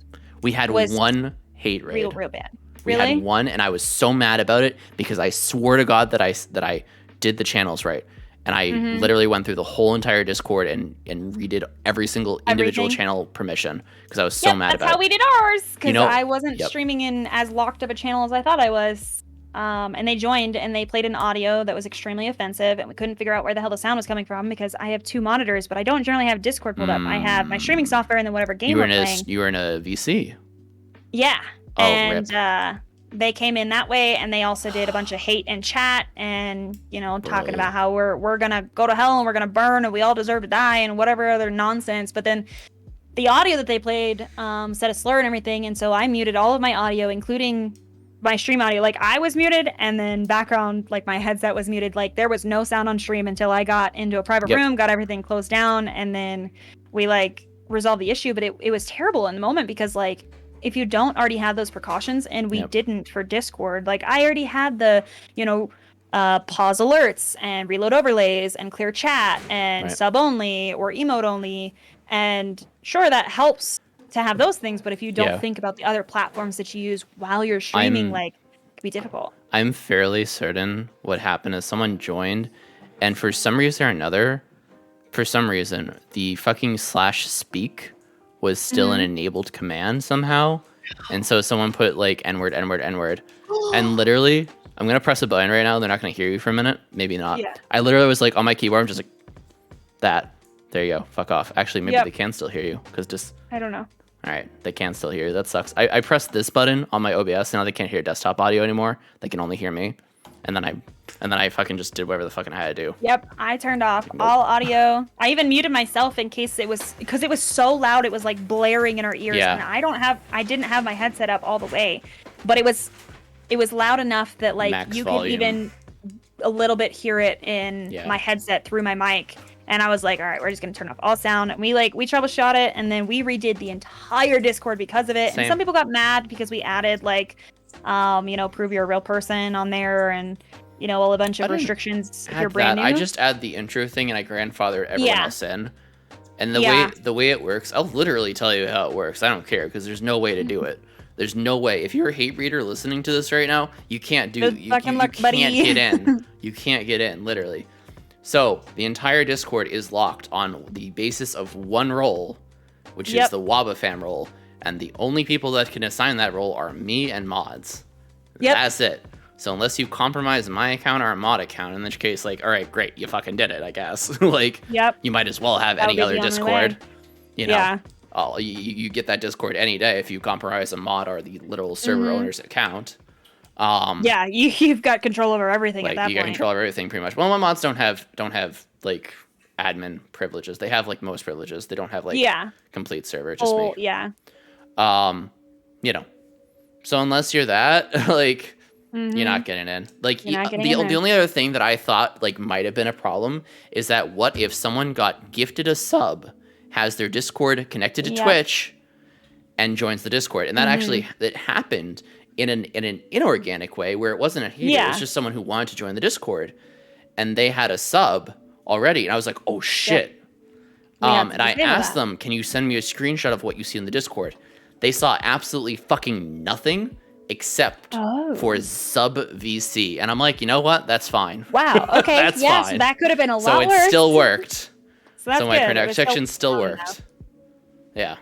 We had one hate raid. Real bad. We had one, and I was so mad about it because I swore to God that I did the channels right. And I literally went through the whole entire Discord and redid every single individual channel permission because I was so mad about it. That's how we did ours, because I wasn't streaming in as locked of a channel as I thought I was. And they joined and they played an audio that was extremely offensive, and we couldn't figure out where the hell the sound was coming from, because I have 2 monitors, but I don't generally have Discord pulled up. I have my streaming software and then whatever game we're playing. You were in a VC? Yeah. Oh, and they came in that way, and they also did a bunch of hate in chat, and talking about how we're gonna go to hell and we're gonna burn and we all deserve to die and whatever other nonsense. But then the audio that they played said a slur and everything, and so I muted all of my audio, including my stream audio. Like, I was muted, and then background, like my headset was muted. Like, there was no sound on stream until I got into a private room, got everything closed down, and then we like resolved the issue. But it was terrible in the moment, because like, if you don't already have those precautions, and we didn't for Discord, like I already had the, pause alerts and reload overlays and clear chat and sub only or emote only. And sure, that helps to have those things, but if you don't think about the other platforms that you use while you're streaming, it can be difficult. I'm fairly certain what happened is someone joined, and for some reason or another, the fucking /speak was still an enabled command somehow. And so someone put like N-word, N-word, N-word. And literally, I'm going to press a button right now. They're not going to hear you for a minute. Maybe not. Yeah. I literally was like on my keyboard, I'm just like, that. There you go. Fuck off. Actually, maybe they can still hear you. I don't know. All right. They can still hear you. That sucks. I pressed this button on my OBS. Now they can't hear desktop audio anymore. They can only hear me. And then I fucking just did whatever the fucking I had to do. Yep, I turned off all audio. I even muted myself in case because it was so loud, it was like blaring in our ears. Yeah. And I didn't have my headset up all the way, but it was loud enough that like Max you volume. Could even a little bit hear it in my headset through my mic. And I was like, all right, we're just gonna turn off all sound. And we troubleshot it, and then we redid the entire Discord because of it. Same. And some people got mad because we added like, prove you're a real person on there, and a bunch of restrictions if you're brand new. I just add the intro thing, and I grandfathered everyone else in. And the way it works, I'll literally tell you how it works. I don't care, because there's no way to do it. There's no way. If you're a hate reader listening to this right now, you can't do. You can't get in. You can't get in, literally. So the entire Discord is locked on the basis of one role, which is the WabaFam role, and the only people that can assign that role are me and mods. That's it. So unless you compromise my account or a mod account, in which case, like, all right, great, you fucking did it, I guess. Like, you might as well have any other Discord. You get that Discord any day if you compromise a mod or the literal server owner's account. You've got control over everything at that point. You got control over everything pretty much. Well, my mods don't have like admin privileges. They have like most privileges. They don't have like complete server. Just me. Yeah. So unless you're that, like, you're not getting in. Like, the only other thing that I thought, like, might have been a problem is that what if someone got gifted a sub, has their Discord connected to Twitch, and joins the Discord? And that actually, that happened in an inorganic way where it wasn't a hater. It was just someone who wanted to join the Discord. And they had a sub already. And I was like, oh, shit. And I asked them, can you send me a screenshot of what you see in the Discord? They saw absolutely fucking nothing except for sub VC. And I'm like, you know what? That's fine. Wow. Okay. That's fine. So that could have been a lot So worse. it still worked. So my protection still worked. Yeah.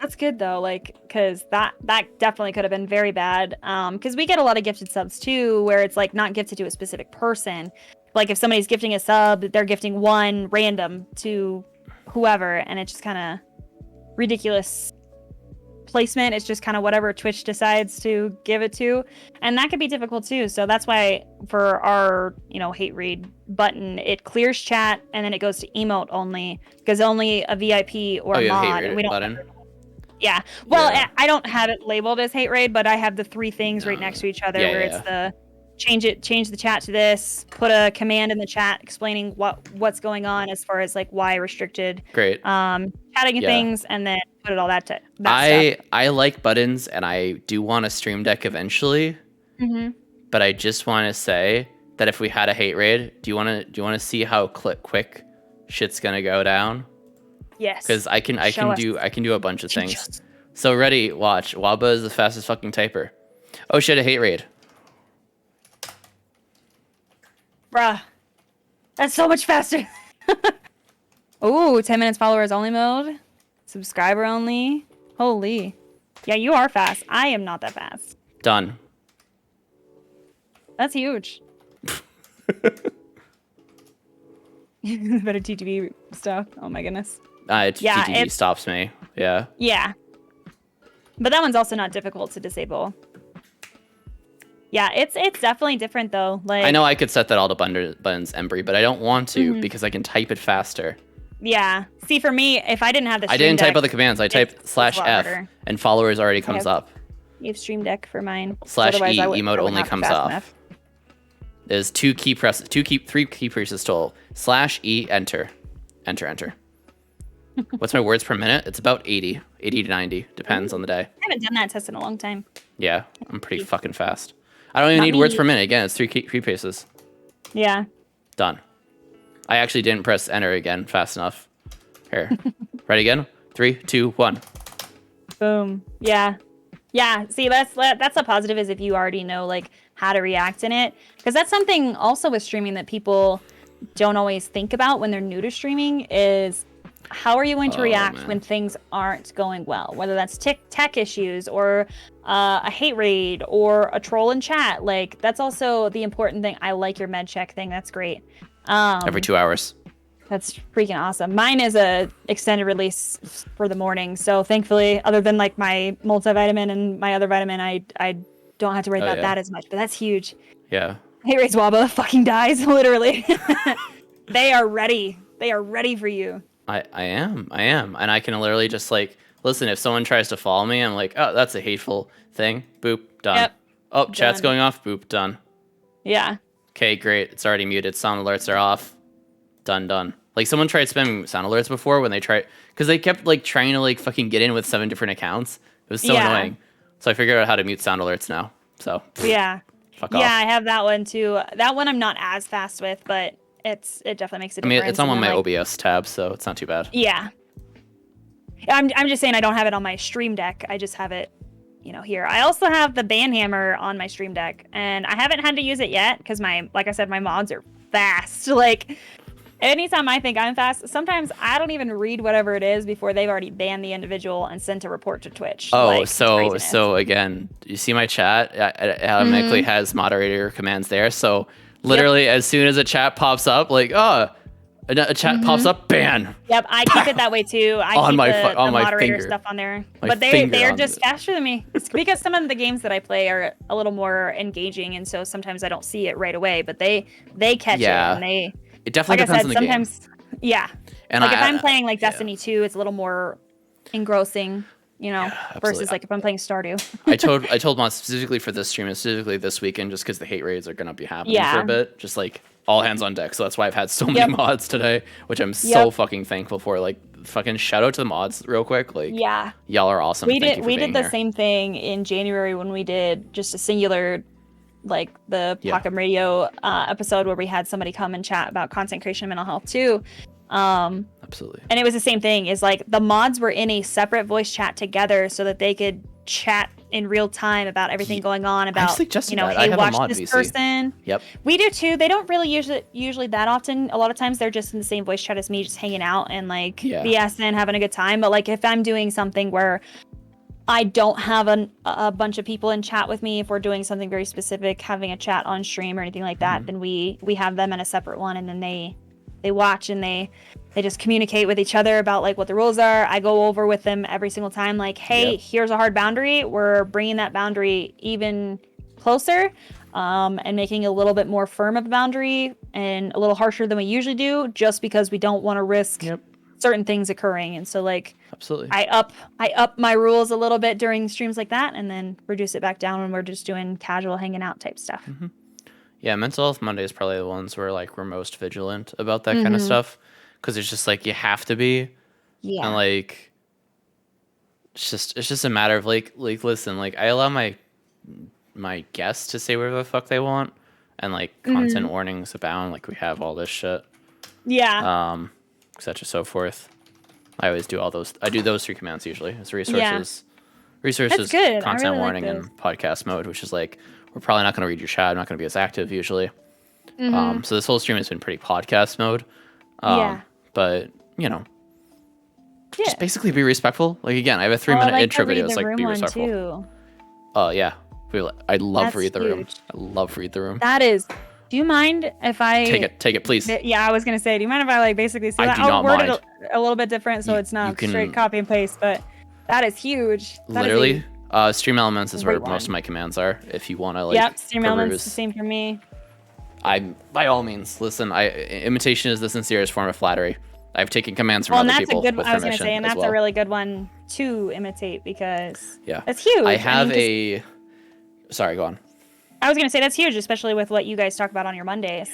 That's good though, like, because that definitely could have been very bad. Because we get a lot of gifted subs too, where it's like not gifted to a specific person. Like if somebody's gifting a sub, they're gifting one random to whoever, and it's just kind of ridiculous placement. It's just kind of whatever Twitch decides to give it to, and that could be difficult too. So that's why for our hate read button, it clears chat and then it goes to emote only, because only a VIP or a mod, and we don't button. Yeah. Well, I don't have it labeled as hate raid, but I have the three things right next to each other where it's the change the chat to this, put a command in the chat explaining what's going on as far as like why restricted. Great. Chatting and things, and then put it all that stuff. I like buttons, and I do want a Stream Deck eventually. But I just want to say that if we had a hate raid, do you want to see how quick shit's gonna go down? Yes. Because I can do a bunch of things. So ready, watch. Waba is the fastest fucking typer. Oh shit, a hate raid. Bruh. That's so much faster. Ooh, 10 minutes followers only mode. Subscriber only. Holy. Yeah, you are fast. I am not that fast. Done. That's huge. Better TTV stuff. Oh my goodness. TTV stops me. Yeah. Yeah. But that one's also not difficult to disable. Yeah, it's definitely different though. Like, I know I could set that all to buttons, Embry, but I don't want to because I can type it faster. Yeah. See, for me, if I didn't have the Stream I didn't Deck, type all the commands. I typed /F and followers already comes up. You have Stream Deck for mine. /E emote only comes off. There's three key presses total. /E enter. Enter. What's my words per minute? It's about 80 to 90. Depends on the day. I haven't done that test in a long time. Yeah, I'm pretty fucking fast. I don't even need words per minute. Again, it's three presses. Yeah. Done. I actually didn't press enter again fast enough. Here. Ready again? 3, 2, 1. Boom. Yeah. Yeah. See, that's a positive, is if you already know like how to react in it. Because that's something also with streaming that people don't always think about when they're new to streaming, is how are you going to react when things aren't going well? Whether that's tech issues or a hate raid or a troll in chat. Like, that's also the important thing. I like your med check thing. That's great. Every 2 hours. That's freaking awesome. Mine is a extended release for the morning. So thankfully, other than like my multivitamin and my other vitamin, I don't have to worry about that as much. But that's huge. Yeah. Hate raid's Waba fucking dies, literally. They are ready. They are ready for you. I am. And I can literally just like, listen, if someone tries to follow me, I'm like, oh, that's a hateful thing. Boop, done. Yep. Oh, chat's going off. Boop, done. Yeah. Okay, great. It's already muted. Sound alerts are off. Done. Like, someone tried spamming sound alerts before when they tried, because they kept like trying to like fucking get in with 7 different accounts. It was so annoying. So I figured out how to mute sound alerts now. So yeah. Fuck off. Yeah, I have that one too. That one I'm not as fast with, but it definitely makes a difference. I mean, it's on my OBS tab, so it's not too bad. Yeah. I'm just saying I don't have it on my Stream Deck. I just have it, here. I also have the Banhammer on my Stream Deck, and I haven't had to use it yet because like I said, my mods are fast. Like, anytime I think I'm fast, sometimes I don't even read whatever it is before they've already banned the individual and sent a report to Twitch. Oh, like, so again, you see my chat? It automatically has moderator commands there. So literally, as soon as a chat pops up, like, a chat pops up, ban. Yep, I keep it that way too. I on keep my the moderator finger. stuff on there. But they're just faster than me. It's because some of the games that I play are a little more engaging, and so sometimes I don't see it right away. But they catch it, and it definitely depends on the sometimes, game. Yeah. And like if I'm playing like Destiny 2, it's a little more engrossing. you know, Yeah, versus like if I'm playing Stardew. I told mods specifically for this stream and specifically this weekend, just because the hate raids are gonna be happening for a bit, just like all hands on deck. So that's why I've had so many mods today, which I'm so fucking thankful for. Like, fucking shout out to the mods real quick. Like, y'all are awesome. We did the same thing in January when we did just a singular, like the Pocket Radio episode where we had somebody come and chat about content creation and mental health too. Absolutely. And it was the same thing, is like the mods were in a separate voice chat together so that they could chat in real time about everything going on, about, you know, hey, watch this VC. Person. Yep. We do too. They don't really usually that often. A lot of times they're just in the same voice chat as me, just hanging out and like BSing, having a good time. But like if I'm doing something where I don't have a bunch of people in chat with me, if we're doing something very specific, having a chat on stream or anything like that, then we have them in a separate one, and then they watch and they just communicate with each other about like what the rules are. I go over with them every single time, like, hey, here's a hard boundary. We're bringing that boundary even closer, and making a little bit more firm of a boundary and a little harsher than we usually do, just because we don't want to risk certain things occurring. And so like, absolutely, I up my rules a little bit during streams like that, and then reduce it back down when we're just doing casual hanging out type stuff. Yeah, Mental Health Monday is probably the ones where like we're most vigilant about that kind of stuff, because it's just like you have to be, and like it's just a matter of like listen, like I allow my guests to say whatever the fuck they want, and like content warnings abound, like we have all this shit, etc. so forth. I always do all those. I do those 3 commands usually. It's resources, content really warning, and podcast mode, which is like, we're probably not going to read your chat. I'm not going to be as active usually. So this whole stream has been pretty podcast mode. But, you know, just basically be respectful. Like, again, I have a 3-minute intro video. It's like, be respectful. Oh, yeah. I love Read the Room. I love Read the Room. That is... Do you mind if I... Take it, please. Yeah, I was going to say, do you mind if I like basically say that? I'll word it a little bit different so it's not straight copy and paste, but that is huge. Literally... Stream Elements is where most of my commands are. If you want to like, Stream Elements is the same for me. By all means, listen. Imitation is the sincerest form of flattery. I've taken commands from other people. I was going to say, and that's a really good one to imitate, because that's huge. I have Sorry, go on. I was going to say that's huge, especially with what you guys talk about on your Mondays.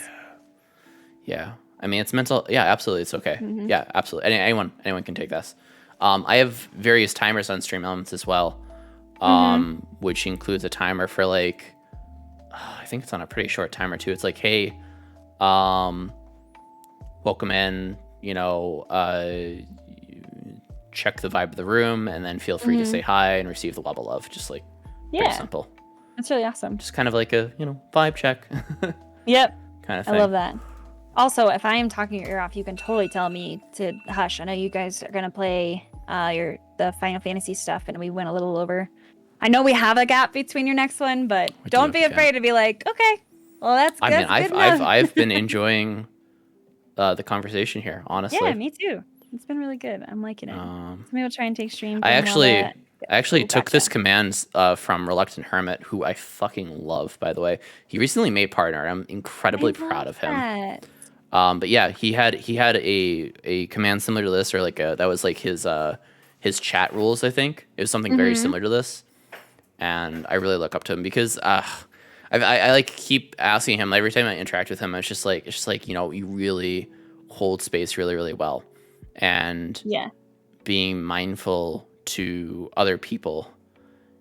Yeah, I mean it's mental. Yeah, absolutely, it's okay. Yeah, absolutely. Anyone can take this. I have various timers on Stream Elements as well. Which includes a timer for like, I think it's on a pretty short timer too. It's like, hey, welcome in, you know, check the vibe of the room, and then feel free to say hi and receive the level of, just like, pretty simple. That's really awesome. Just kind of like a, you know, vibe check. Kind of thing. I love that. Also, if I am talking your ear off, you can totally tell me to hush. I know you guys are gonna play the Final Fantasy stuff, and we went a little over. I know we have a gap between your next one, but don't be afraid to be like, okay, well that's good. I mean, I've been enjoying the conversation here, honestly. Yeah, me too. It's been really good. I'm liking it. So maybe we'll try and take streams. I actually took this command from Reluctant Hermit, who I fucking love, by the way. He recently made partner. I'm incredibly proud of him. But yeah, he had a command similar to this, or like that was like his chat rules. I think it was something very similar to this. And I really look up to him because I like keep asking him every time I interact with him. It's just like, you know, you really hold space really, really well, and being mindful to other people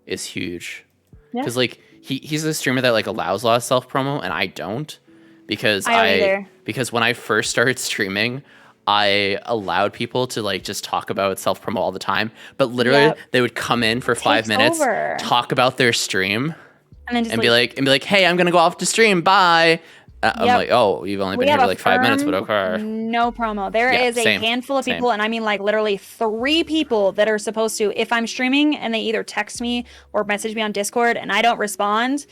is huge. Because like he's a streamer that like allows a lot of self promo, and I don't, because because when I first started streaming, I allowed people to like just talk about self promo all the time, but literally they would come in for 5 minutes, talk about their stream, and then be like, hey, I'm gonna go off to stream, bye. I'm like, oh, you've only been here for like 5 minutes, but okay. No promo. There is a handful of people, and I mean like literally 3 people that are supposed to, if I'm streaming and they either text me or message me on Discord and I don't respond,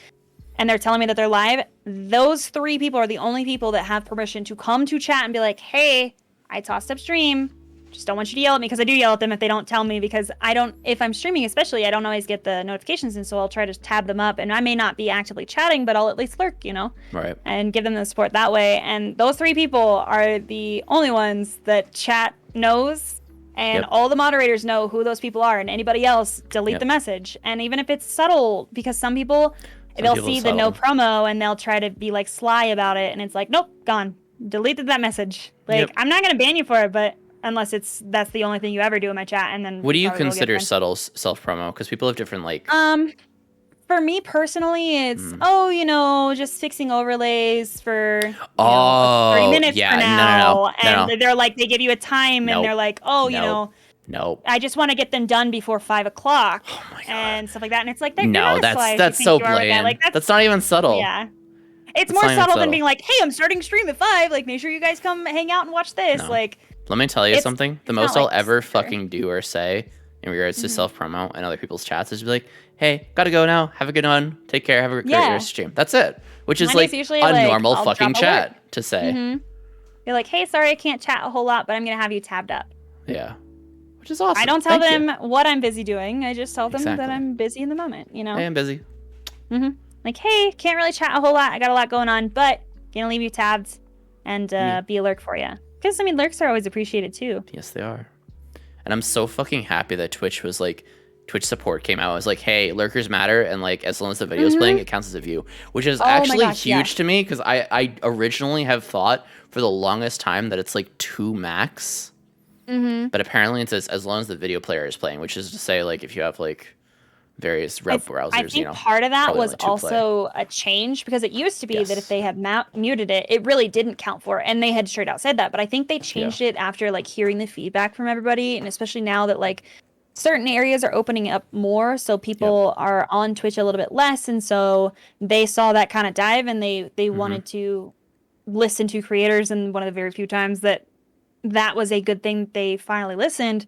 and they're telling me that they're live, those 3 people are the only people that have permission to come to chat and be like, hey, I tossed up stream. Just don't want you to yell at me, because I do yell at them if they don't tell me, because if I'm streaming especially, I don't always get the notifications, and so I'll try to tab them up, and I may not be actively chatting, but I'll at least lurk, you know? Right. And give them the support that way. And those 3 people are the only ones that chat knows and all the moderators know who those people are, and anybody else delete the message. And even if it's subtle, because some people they'll see the no promo and they'll try to be like sly about it, and it's like, nope, gone, deleted that message. Like I'm not gonna ban you for it, but unless that's the only thing you ever do in my chat, and then what do you consider subtle self promo? Because people have different like. For me personally, it's just fixing overlays for 30 minutes for now, and they're like they give you a time, and they're like, I just want to get them done before 5 o'clock, and stuff like that. And it's like, that's so blatant. Like that's not even subtle. Yeah, it's more subtle than being like, hey, I'm starting stream at 5. Like, make sure you guys come hang out and watch this. No. Like, let me tell you something. The most I'll ever fucking do or say in regards to self promo and other people's chats is be like, hey, gotta go now. Have a good one. Take care. Have a great rest of stream. That's it. Which is like a normal fucking chat to say. You're like, hey, sorry, I can't chat a whole lot, but I'm gonna have you tabbed up. Yeah. Which is awesome. I don't tell them what I'm busy doing. I just tell them that I'm busy in the moment, you know? Hey, I'm busy. Like, hey, can't really chat a whole lot. I got a lot going on, but gonna leave you tabbed and be a lurk for you. Because, I mean, lurks are always appreciated, too. Yes, they are. And I'm so fucking happy that Twitch support came out. It was like, hey, lurkers matter, and like as long as the video's playing, it counts as a view, which is actually huge to me, because I originally have thought for the longest time that it's like 2 max, but apparently it says as long as the video player is playing, which is to say, like, if you have like various web browsers, I think part of that was also a change, because it used to be that if they had muted it, it really didn't count for it, and they had straight out said that. But I think they changed it after like hearing the feedback from everybody, and especially now that like certain areas are opening up more, so people are on Twitch a little bit less, and so they saw that kind of dive, and they wanted to listen to creators, and one of the very few times that was a good thing they finally listened.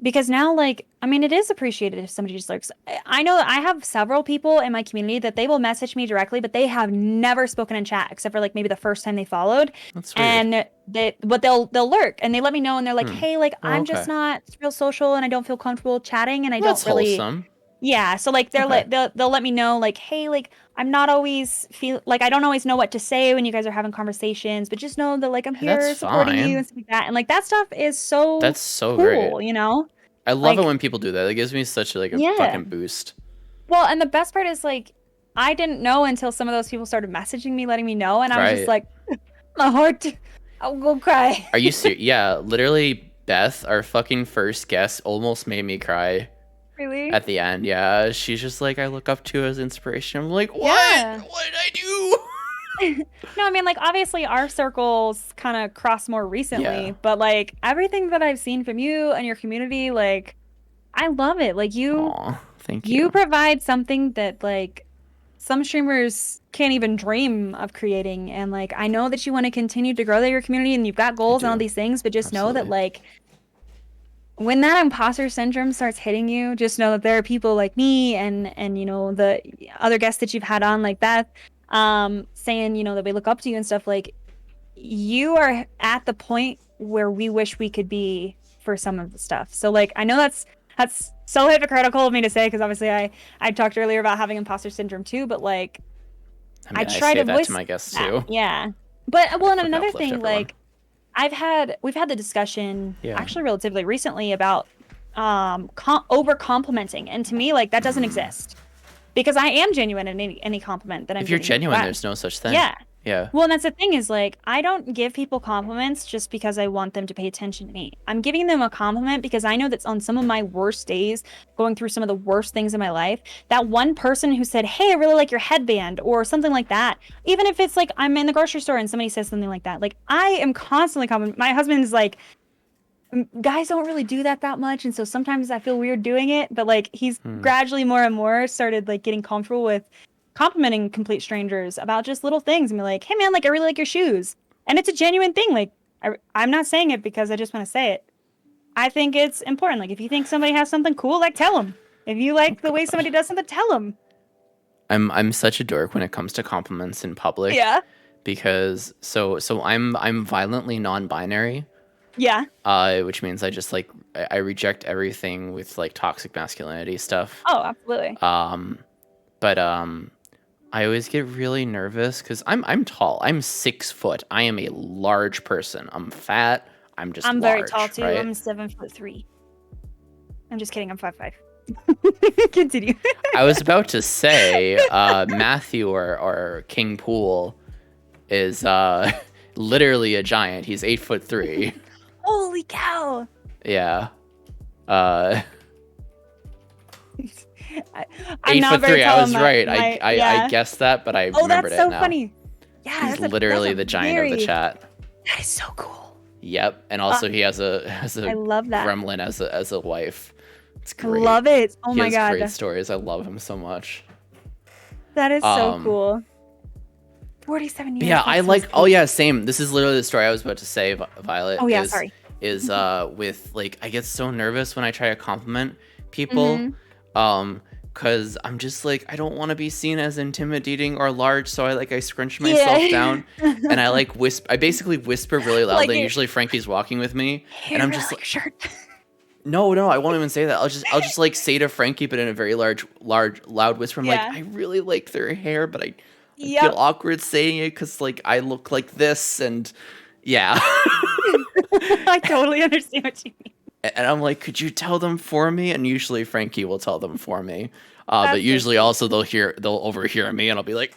Because now, like, I mean, it is appreciated if somebody just lurks. I know I have several people in my community that they will message me directly, but they have never spoken in chat except for like maybe the first time they followed. That's weird. And they'll lurk, and they let me know, and they're like, hey, like, I'm just not real social, and I don't feel comfortable chatting, and I don't really. Wholesome. Yeah, so like they'll let me know, like, hey, like, I'm not always I don't always know what to say when you guys are having conversations, but just know that like I'm here supporting you and stuff like that. And like that stuff is so cool, great. You know? I love it when people do that. It gives me such like a fucking boost. Well, and the best part is like I didn't know until some of those people started messaging me, letting me know, and I was just like, my heart, I'll go cry. Are you serious? Yeah, literally, Beth, our fucking first guest, almost made me cry. Really? At the end, yeah. She's just like, I look up to as inspiration. I'm like, what? Yeah. What did I do? No, I mean, like, obviously our circles kind of crossed more recently, but like everything that I've seen from you and your community, like, I love it. Like thank you. You provide something that like some streamers can't even dream of creating. And like, I know that you want to continue to grow your community, and you've got goals and all these things, but just know that like, when that imposter syndrome starts hitting you, just know that there are people like me and you know, the other guests that you've had on, like Beth, saying, you know, that we look up to you and stuff. Like, you are at the point where we wish we could be for some of the stuff. So like, I know that's so hypocritical of me to say, because obviously I talked earlier about having imposter syndrome too, but like, I try to voice that to my guests too. Yeah, but well, and another thing, like, we've had the discussion actually relatively recently about over complimenting, and to me, like, that doesn't exist, because I am genuine in any compliment that I'm. If you're genuine, there's no such thing. Yeah. Well, and that's the thing, is like, I don't give people compliments just because I want them to pay attention to me. I'm giving them a compliment because I know that on some of my worst days, going through some of the worst things in my life, that one person who said, hey, I really like your headband, or something like that, even if it's like I'm in the grocery store and somebody says something like that, like, I am constantly complimenting. My husband's like, guys don't really do that much, and so sometimes I feel weird doing it, but like, he's gradually more and more started like getting comfortable with complimenting complete strangers about just little things, and be like, hey man, like, I really like your shoes, and it's a genuine thing. Like, I'm not saying it because I just want to say it. I think it's important. Like, if you think somebody has something cool, like, tell them. If you like the way somebody does something, tell them. I'm such a dork when it comes to compliments in public. Yeah. Because so I'm violently non-binary. Yeah. Which means I just like I reject everything with like toxic masculinity stuff. Oh, absolutely. But I always get really nervous because I'm tall. I'm 6 foot. I am a large person. I'm fat. I'm just I'm large, very tall too. right? I'm 7'3". I'm just kidding. I'm 5'5". Continue. I was about to say Matthew or King Pool is literally a giant. He's 8'3". Holy cow! Yeah. I'm 8'3". not very tall. I was right. I guessed that, but I remembered that's so it now. funny. Yeah, He's literally the giant of the chat. That is so cool. Yep, and also he has a I love that. gremlin as a wife. It's great. I love it. Oh my god. He has great stories. I love him so much. That is so cool. 47 years. Yeah, I like. Oh yeah, same. This is literally the story I was about to say, Violet. Oh yeah, sorry. Is with like I get so nervous when I try to compliment people, because I'm just like I don't want to be seen as intimidating or large, so I scrunch myself down and I like I basically whisper really loudly. Like usually Frankie's walking with me, and I'm just like shirt. No, I won't even say that. I'll just like say to Frankie, but in a very loud whisper. I'm like, I really like their hair, but I feel awkward saying it because like I look like this, and yeah. I totally understand what you mean. And I'm like, could you tell them for me? And usually Frankie will tell them for me. But usually also they'll overhear me, and I'll be like,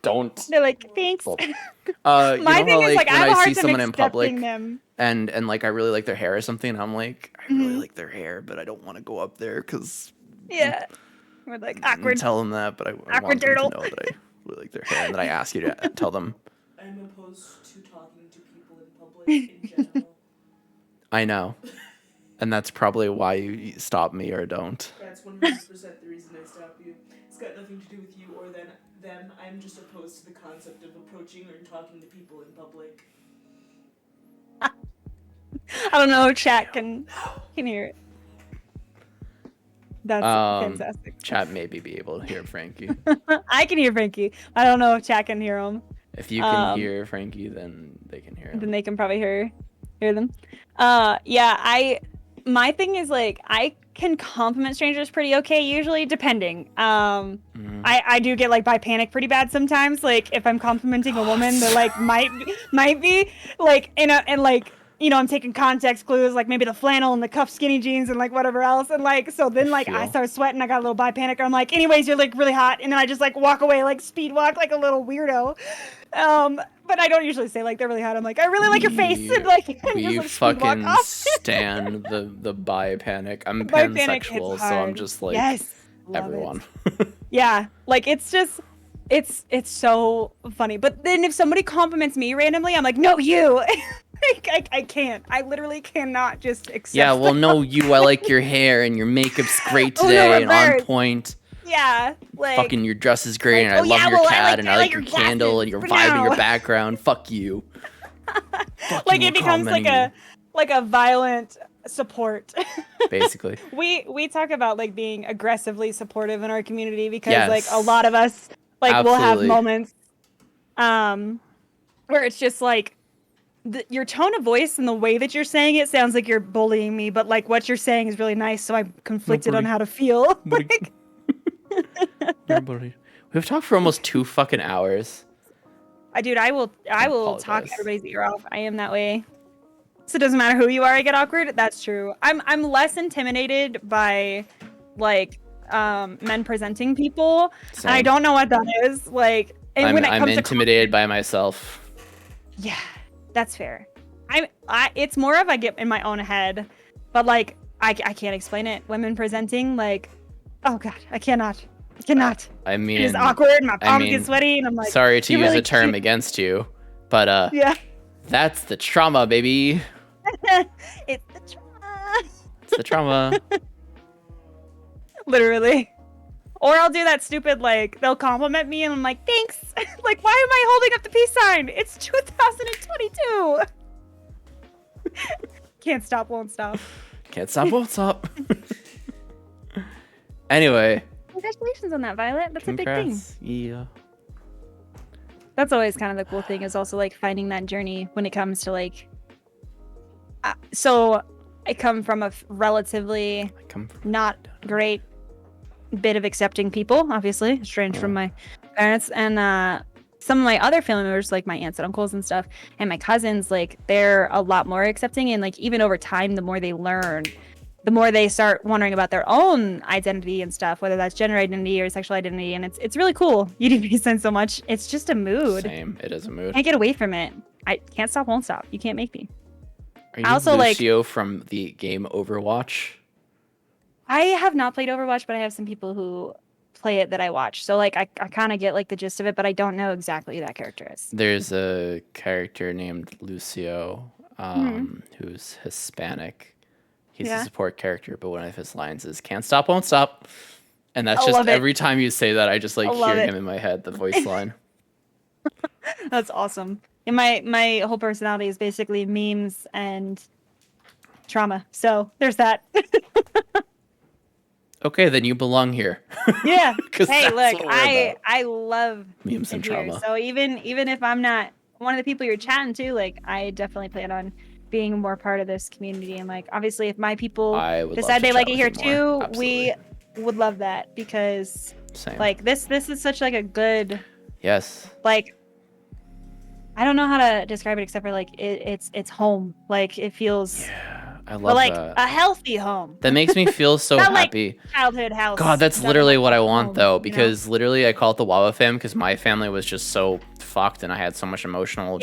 don't. They're like, thanks. Well, My thing is like I have a hard time in public them. and like I really like their hair or something, and I'm like, I really like their hair, but I don't want to go up there because we're like awkward. Tell them that, but I want them to know that I really like their hair, and then I ask you to tell them. I'm opposed to talking to people in public in general. I know, and that's probably why you stop me or don't. That's 100% the reason I stop you. It's got nothing to do with you or them. I'm just opposed to the concept of approaching or talking to people in public. I don't know. Chat can hear it. That's fantastic. Chat maybe be able to hear Frankie. I can hear Frankie. I don't know if chat can hear him. If you can hear Frankie, then they can hear him. Then they can probably hear them. My thing is like I can compliment strangers pretty okay usually, depending. I do get like by panic pretty bad sometimes. Like if I'm complimenting a woman that like might be like and like you know I'm taking context clues like maybe the flannel and the cuff skinny jeans and like whatever else and like so then like I start sweating. I got a little by panic. I'm like, anyways, you're like really hot, and then I just like walk away like speed walk like a little weirdo. But I don't usually say like they're really hot. I'm like, I really like your face, and like and we just, like, fucking stand the bi panic. I'm pansexual, so I'm just like everyone. Yeah, like it's just it's so funny. But then if somebody compliments me randomly, I'm like, no, you. I can't. I literally cannot just accept. Yeah, well, no, you. I like your hair and your makeup's great today and on point. Yeah, like fucking your dress is great, and I love your cat, and I like your candle and your vibe and your background. Fuck you. Like it becomes like a violent support. Basically. We talk about like being aggressively supportive in our community because like a lot of us like will have moments where it's just like your tone of voice and the way that you're saying it sounds like you're bullying me, but like what you're saying is really nice, so I'm conflicted on how to feel. Like We've talked for almost 2 fucking hours. I will talk everybody's ear off. I am that way. So it doesn't matter who you are, I get awkward. That's true. I'm less intimidated by like men presenting people. And I don't know what that is. Like and when it comes I'm intimidated by myself. Yeah, that's fair. It's more of I get in my own head, but like I can't explain it. Women presenting, like, oh god, I cannot. I mean, it's awkward. My palms get sweaty, and I'm like, sorry to use a term against you, but yeah, that's the trauma, baby. It's the trauma. It's the trauma. Literally. Or I'll do that stupid, like, they'll compliment me and I'm like, thanks. Like, why am I holding up the peace sign? It's 2022. Can't stop, won't stop. Can't stop, won't stop. Anyway. Congratulations on that, Violet. That's a big thing. Yeah. That's always kind of the cool thing is also, like, finding that journey when it comes to, like... so, I come from a relatively not great bit of accepting people, obviously, estranged from my parents, and some of my other family members, like my aunts and uncles and stuff, and my cousins, like they're a lot more accepting. And like even over time, the more they learn, the more they start wondering about their own identity and stuff, whether that's gender identity or sexual identity. And it's really cool. You didn't sense so much. It's just a mood. Same. It is a mood. Can't get away from it. I can't stop, won't stop. You can't make me. Are you also, Lucio from the game Overwatch? I have not played Overwatch, but I have some people who play it that I watch. So like I kind of get like the gist of it, but I don't know exactly who that character is. There's a character named Lucio, who's Hispanic. He's a support character, but one of his lines is "Can't stop, won't stop," and that's just every time you say that, I just like hear him in my head, the voice line. That's awesome. And my whole personality is basically memes and trauma. So there's that. Okay, then you belong here. Yeah. Hey, look, I love memes and trauma. So even if I'm not one of the people you're chatting to, like I definitely plan on being more part of this community. And like obviously if my people decide they like it here too, we would love that, because like this is such like a good like I don't know how to describe it except for like it's home. Like it feels I love like that. a healthy home. That makes me feel so happy. Like childhood house. God, that's literally what I want though, because literally I call it the Waba fam, because my family was just so fucked and I had so much emotional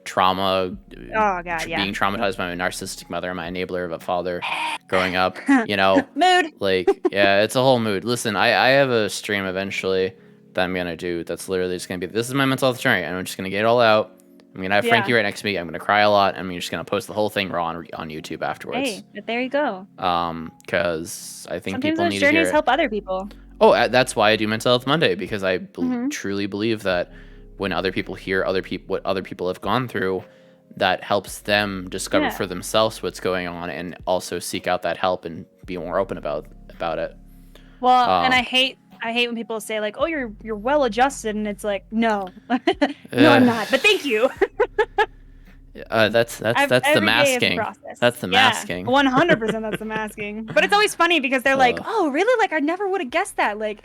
trauma. Being traumatized by my narcissistic mother and my enabler of a father growing up, you know. Mood. Like, yeah, it's a whole mood. Listen, I have a stream eventually that I'm gonna do that's literally just gonna be, this is my mental health journey, and I'm just gonna get it all out. I'm gonna have Frankie right next to me. I'm gonna cry a lot. I'm just gonna post the whole thing raw on YouTube afterwards. Hey, but there you go. Because I think sometimes people those need to hear journeys it. Help other people. Oh, that's why I do Mental Health Monday, because I truly believe that when other people hear what other people have gone through, that helps them discover for themselves what's going on and also seek out that help and be more open about it. Well, and I hate when people say like, "Oh, you're well adjusted," and it's like, no, no, I'm not. But thank you. That's the masking. That's the masking. 100%. That's the masking. But it's always funny because they're like, "Oh, really? Like I never would have guessed that." Like,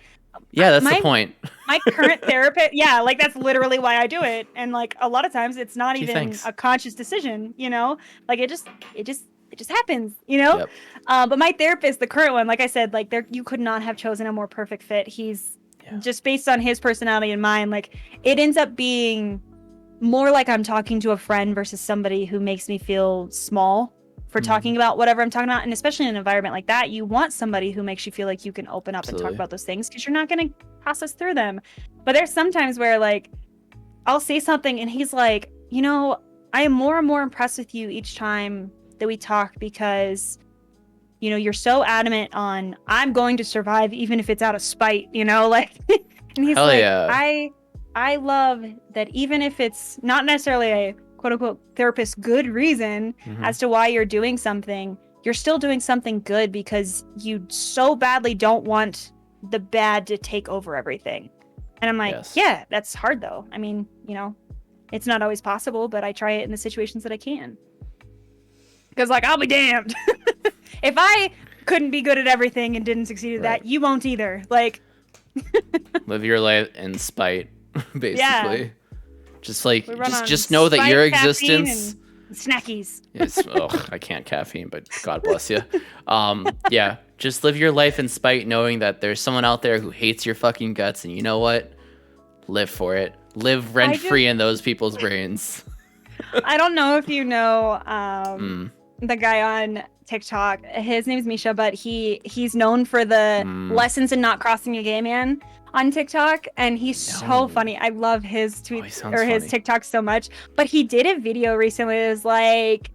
yeah, that's the point. My current therapist, like that's literally why I do it. And like a lot of times, it's not even a conscious decision. You know, like it just happens. You know. Yep. But my therapist, the current one, like I said, like you could not have chosen a more perfect fit. He's just based on his personality and mine. Like it ends up being more like I'm talking to a friend versus somebody who makes me feel small for talking about whatever I'm talking about. And especially in an environment like that, you want somebody who makes you feel like you can open up and talk about those things, because you're not going to process through them. But there's sometimes where like I'll say something and he's like, you know, I am more and more impressed with you each time that we talk, because you know, you're so adamant on I'm going to survive even if it's out of spite, you know, like and he's I love that even if it's not necessarily a quote unquote therapist good reason as to why you're doing something, you're still doing something good because you so badly don't want the bad to take over everything. And I'm like, yeah, that's hard though. I mean, you know, it's not always possible, but I try it in the situations that I can. Because like, I'll be damned. If I couldn't be good at everything and didn't succeed at that, you won't either. Like, live your life in spite. Basically, just like just know that your existence snackies. I can't caffeine, but God bless you. Just live your life in spite, knowing that there's someone out there who hates your fucking guts, and you know what? Live for it. Live rent free in those people's brains. I don't know if you know the guy on TikTok. His name's Misha, but he's known for the lessons in not crossing a gay man on TikTok, and he's so funny. I love his tweets his TikTok so much. But he did a video recently that was like,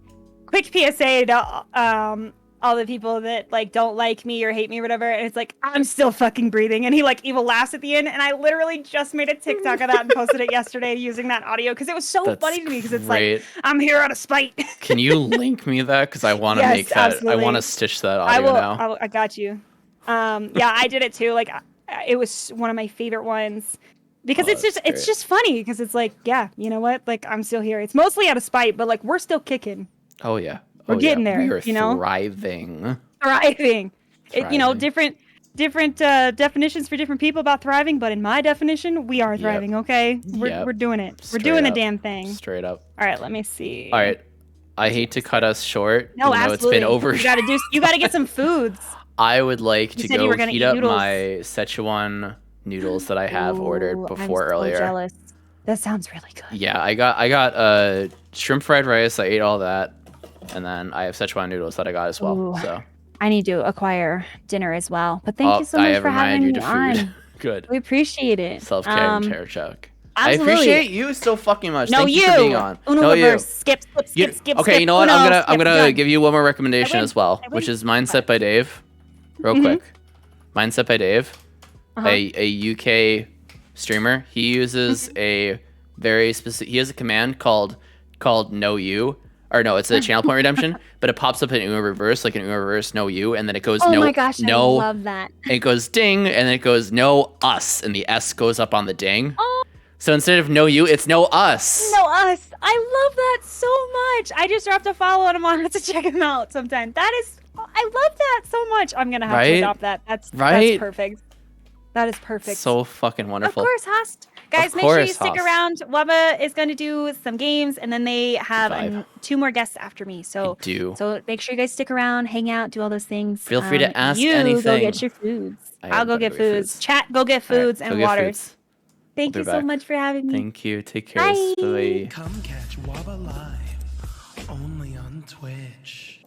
quick PSA to all the people that like don't like me or hate me or whatever, and it's like, I'm still fucking breathing, and he like evil laughs at the end. And I literally just made a TikTok of that and posted it yesterday using that audio because it was so funny to me, because it's like, I'm here out of spite. Can you link me that? Because I want to make that. Absolutely. I want to stitch that audio now. I got you. I did it too. Like, it was one of my favorite ones because it's just funny, because it's like, yeah, you know what? Like, I'm still here. It's mostly out of spite, but like, we're still kicking. Oh yeah. We're getting there. We are you know? Thriving. You know, different definitions for different people about thriving, but in my definition, we are thriving. Okay, we're doing it. We're doing the damn thing. Straight up. All right, let me see. All right, I hate to cut us short. No, absolutely. It's been over. You gotta get some foods. I would like to go heat up noodles. my Szechuan noodles that I have ordered before earlier. I'm so jealous. That sounds really good. Yeah, I got shrimp fried rice. I ate all that, and then I have Szechuan noodles that I got as well. Ooh. So I need to acquire dinner as well. But thank you so much for having me on. Good. We appreciate it. Self-care and chair chuck. Absolutely. I appreciate you so fucking much. No, Thank you for being on. Uno reverse. Skip. Okay, you know what? I'm gonna give you one more recommendation as well, which is Mindset by Dave. Real quick. Mindset by Dave, a UK streamer. He uses a very specific. He has a command called no you, or no, it's a channel point redemption, but it pops up in Uno reverse, like an Uno reverse no you, and then it goes no. Oh my gosh, I love that. And it goes ding, and then it goes no us, and the S goes up on the ding. Oh. So instead of no you, it's no us. No us. I love that so much. I just dropped a follow and I'm gonna have to check him out sometime. I love that so much. I'm gonna have to adopt that. That's perfect. That is perfect. So fucking wonderful. Of course, Hast. Guys, make sure you stick around. Waba is going to do some games, and then they have 2 more guests after me. So make sure you guys stick around, hang out, do all those things. Feel free to ask anything. Go get your foods. I'll go get foods. Chat, go get foods and waters. Thank you so much for having me. Thank you. Take care. Bye. Come catch Waba live only on Twitch.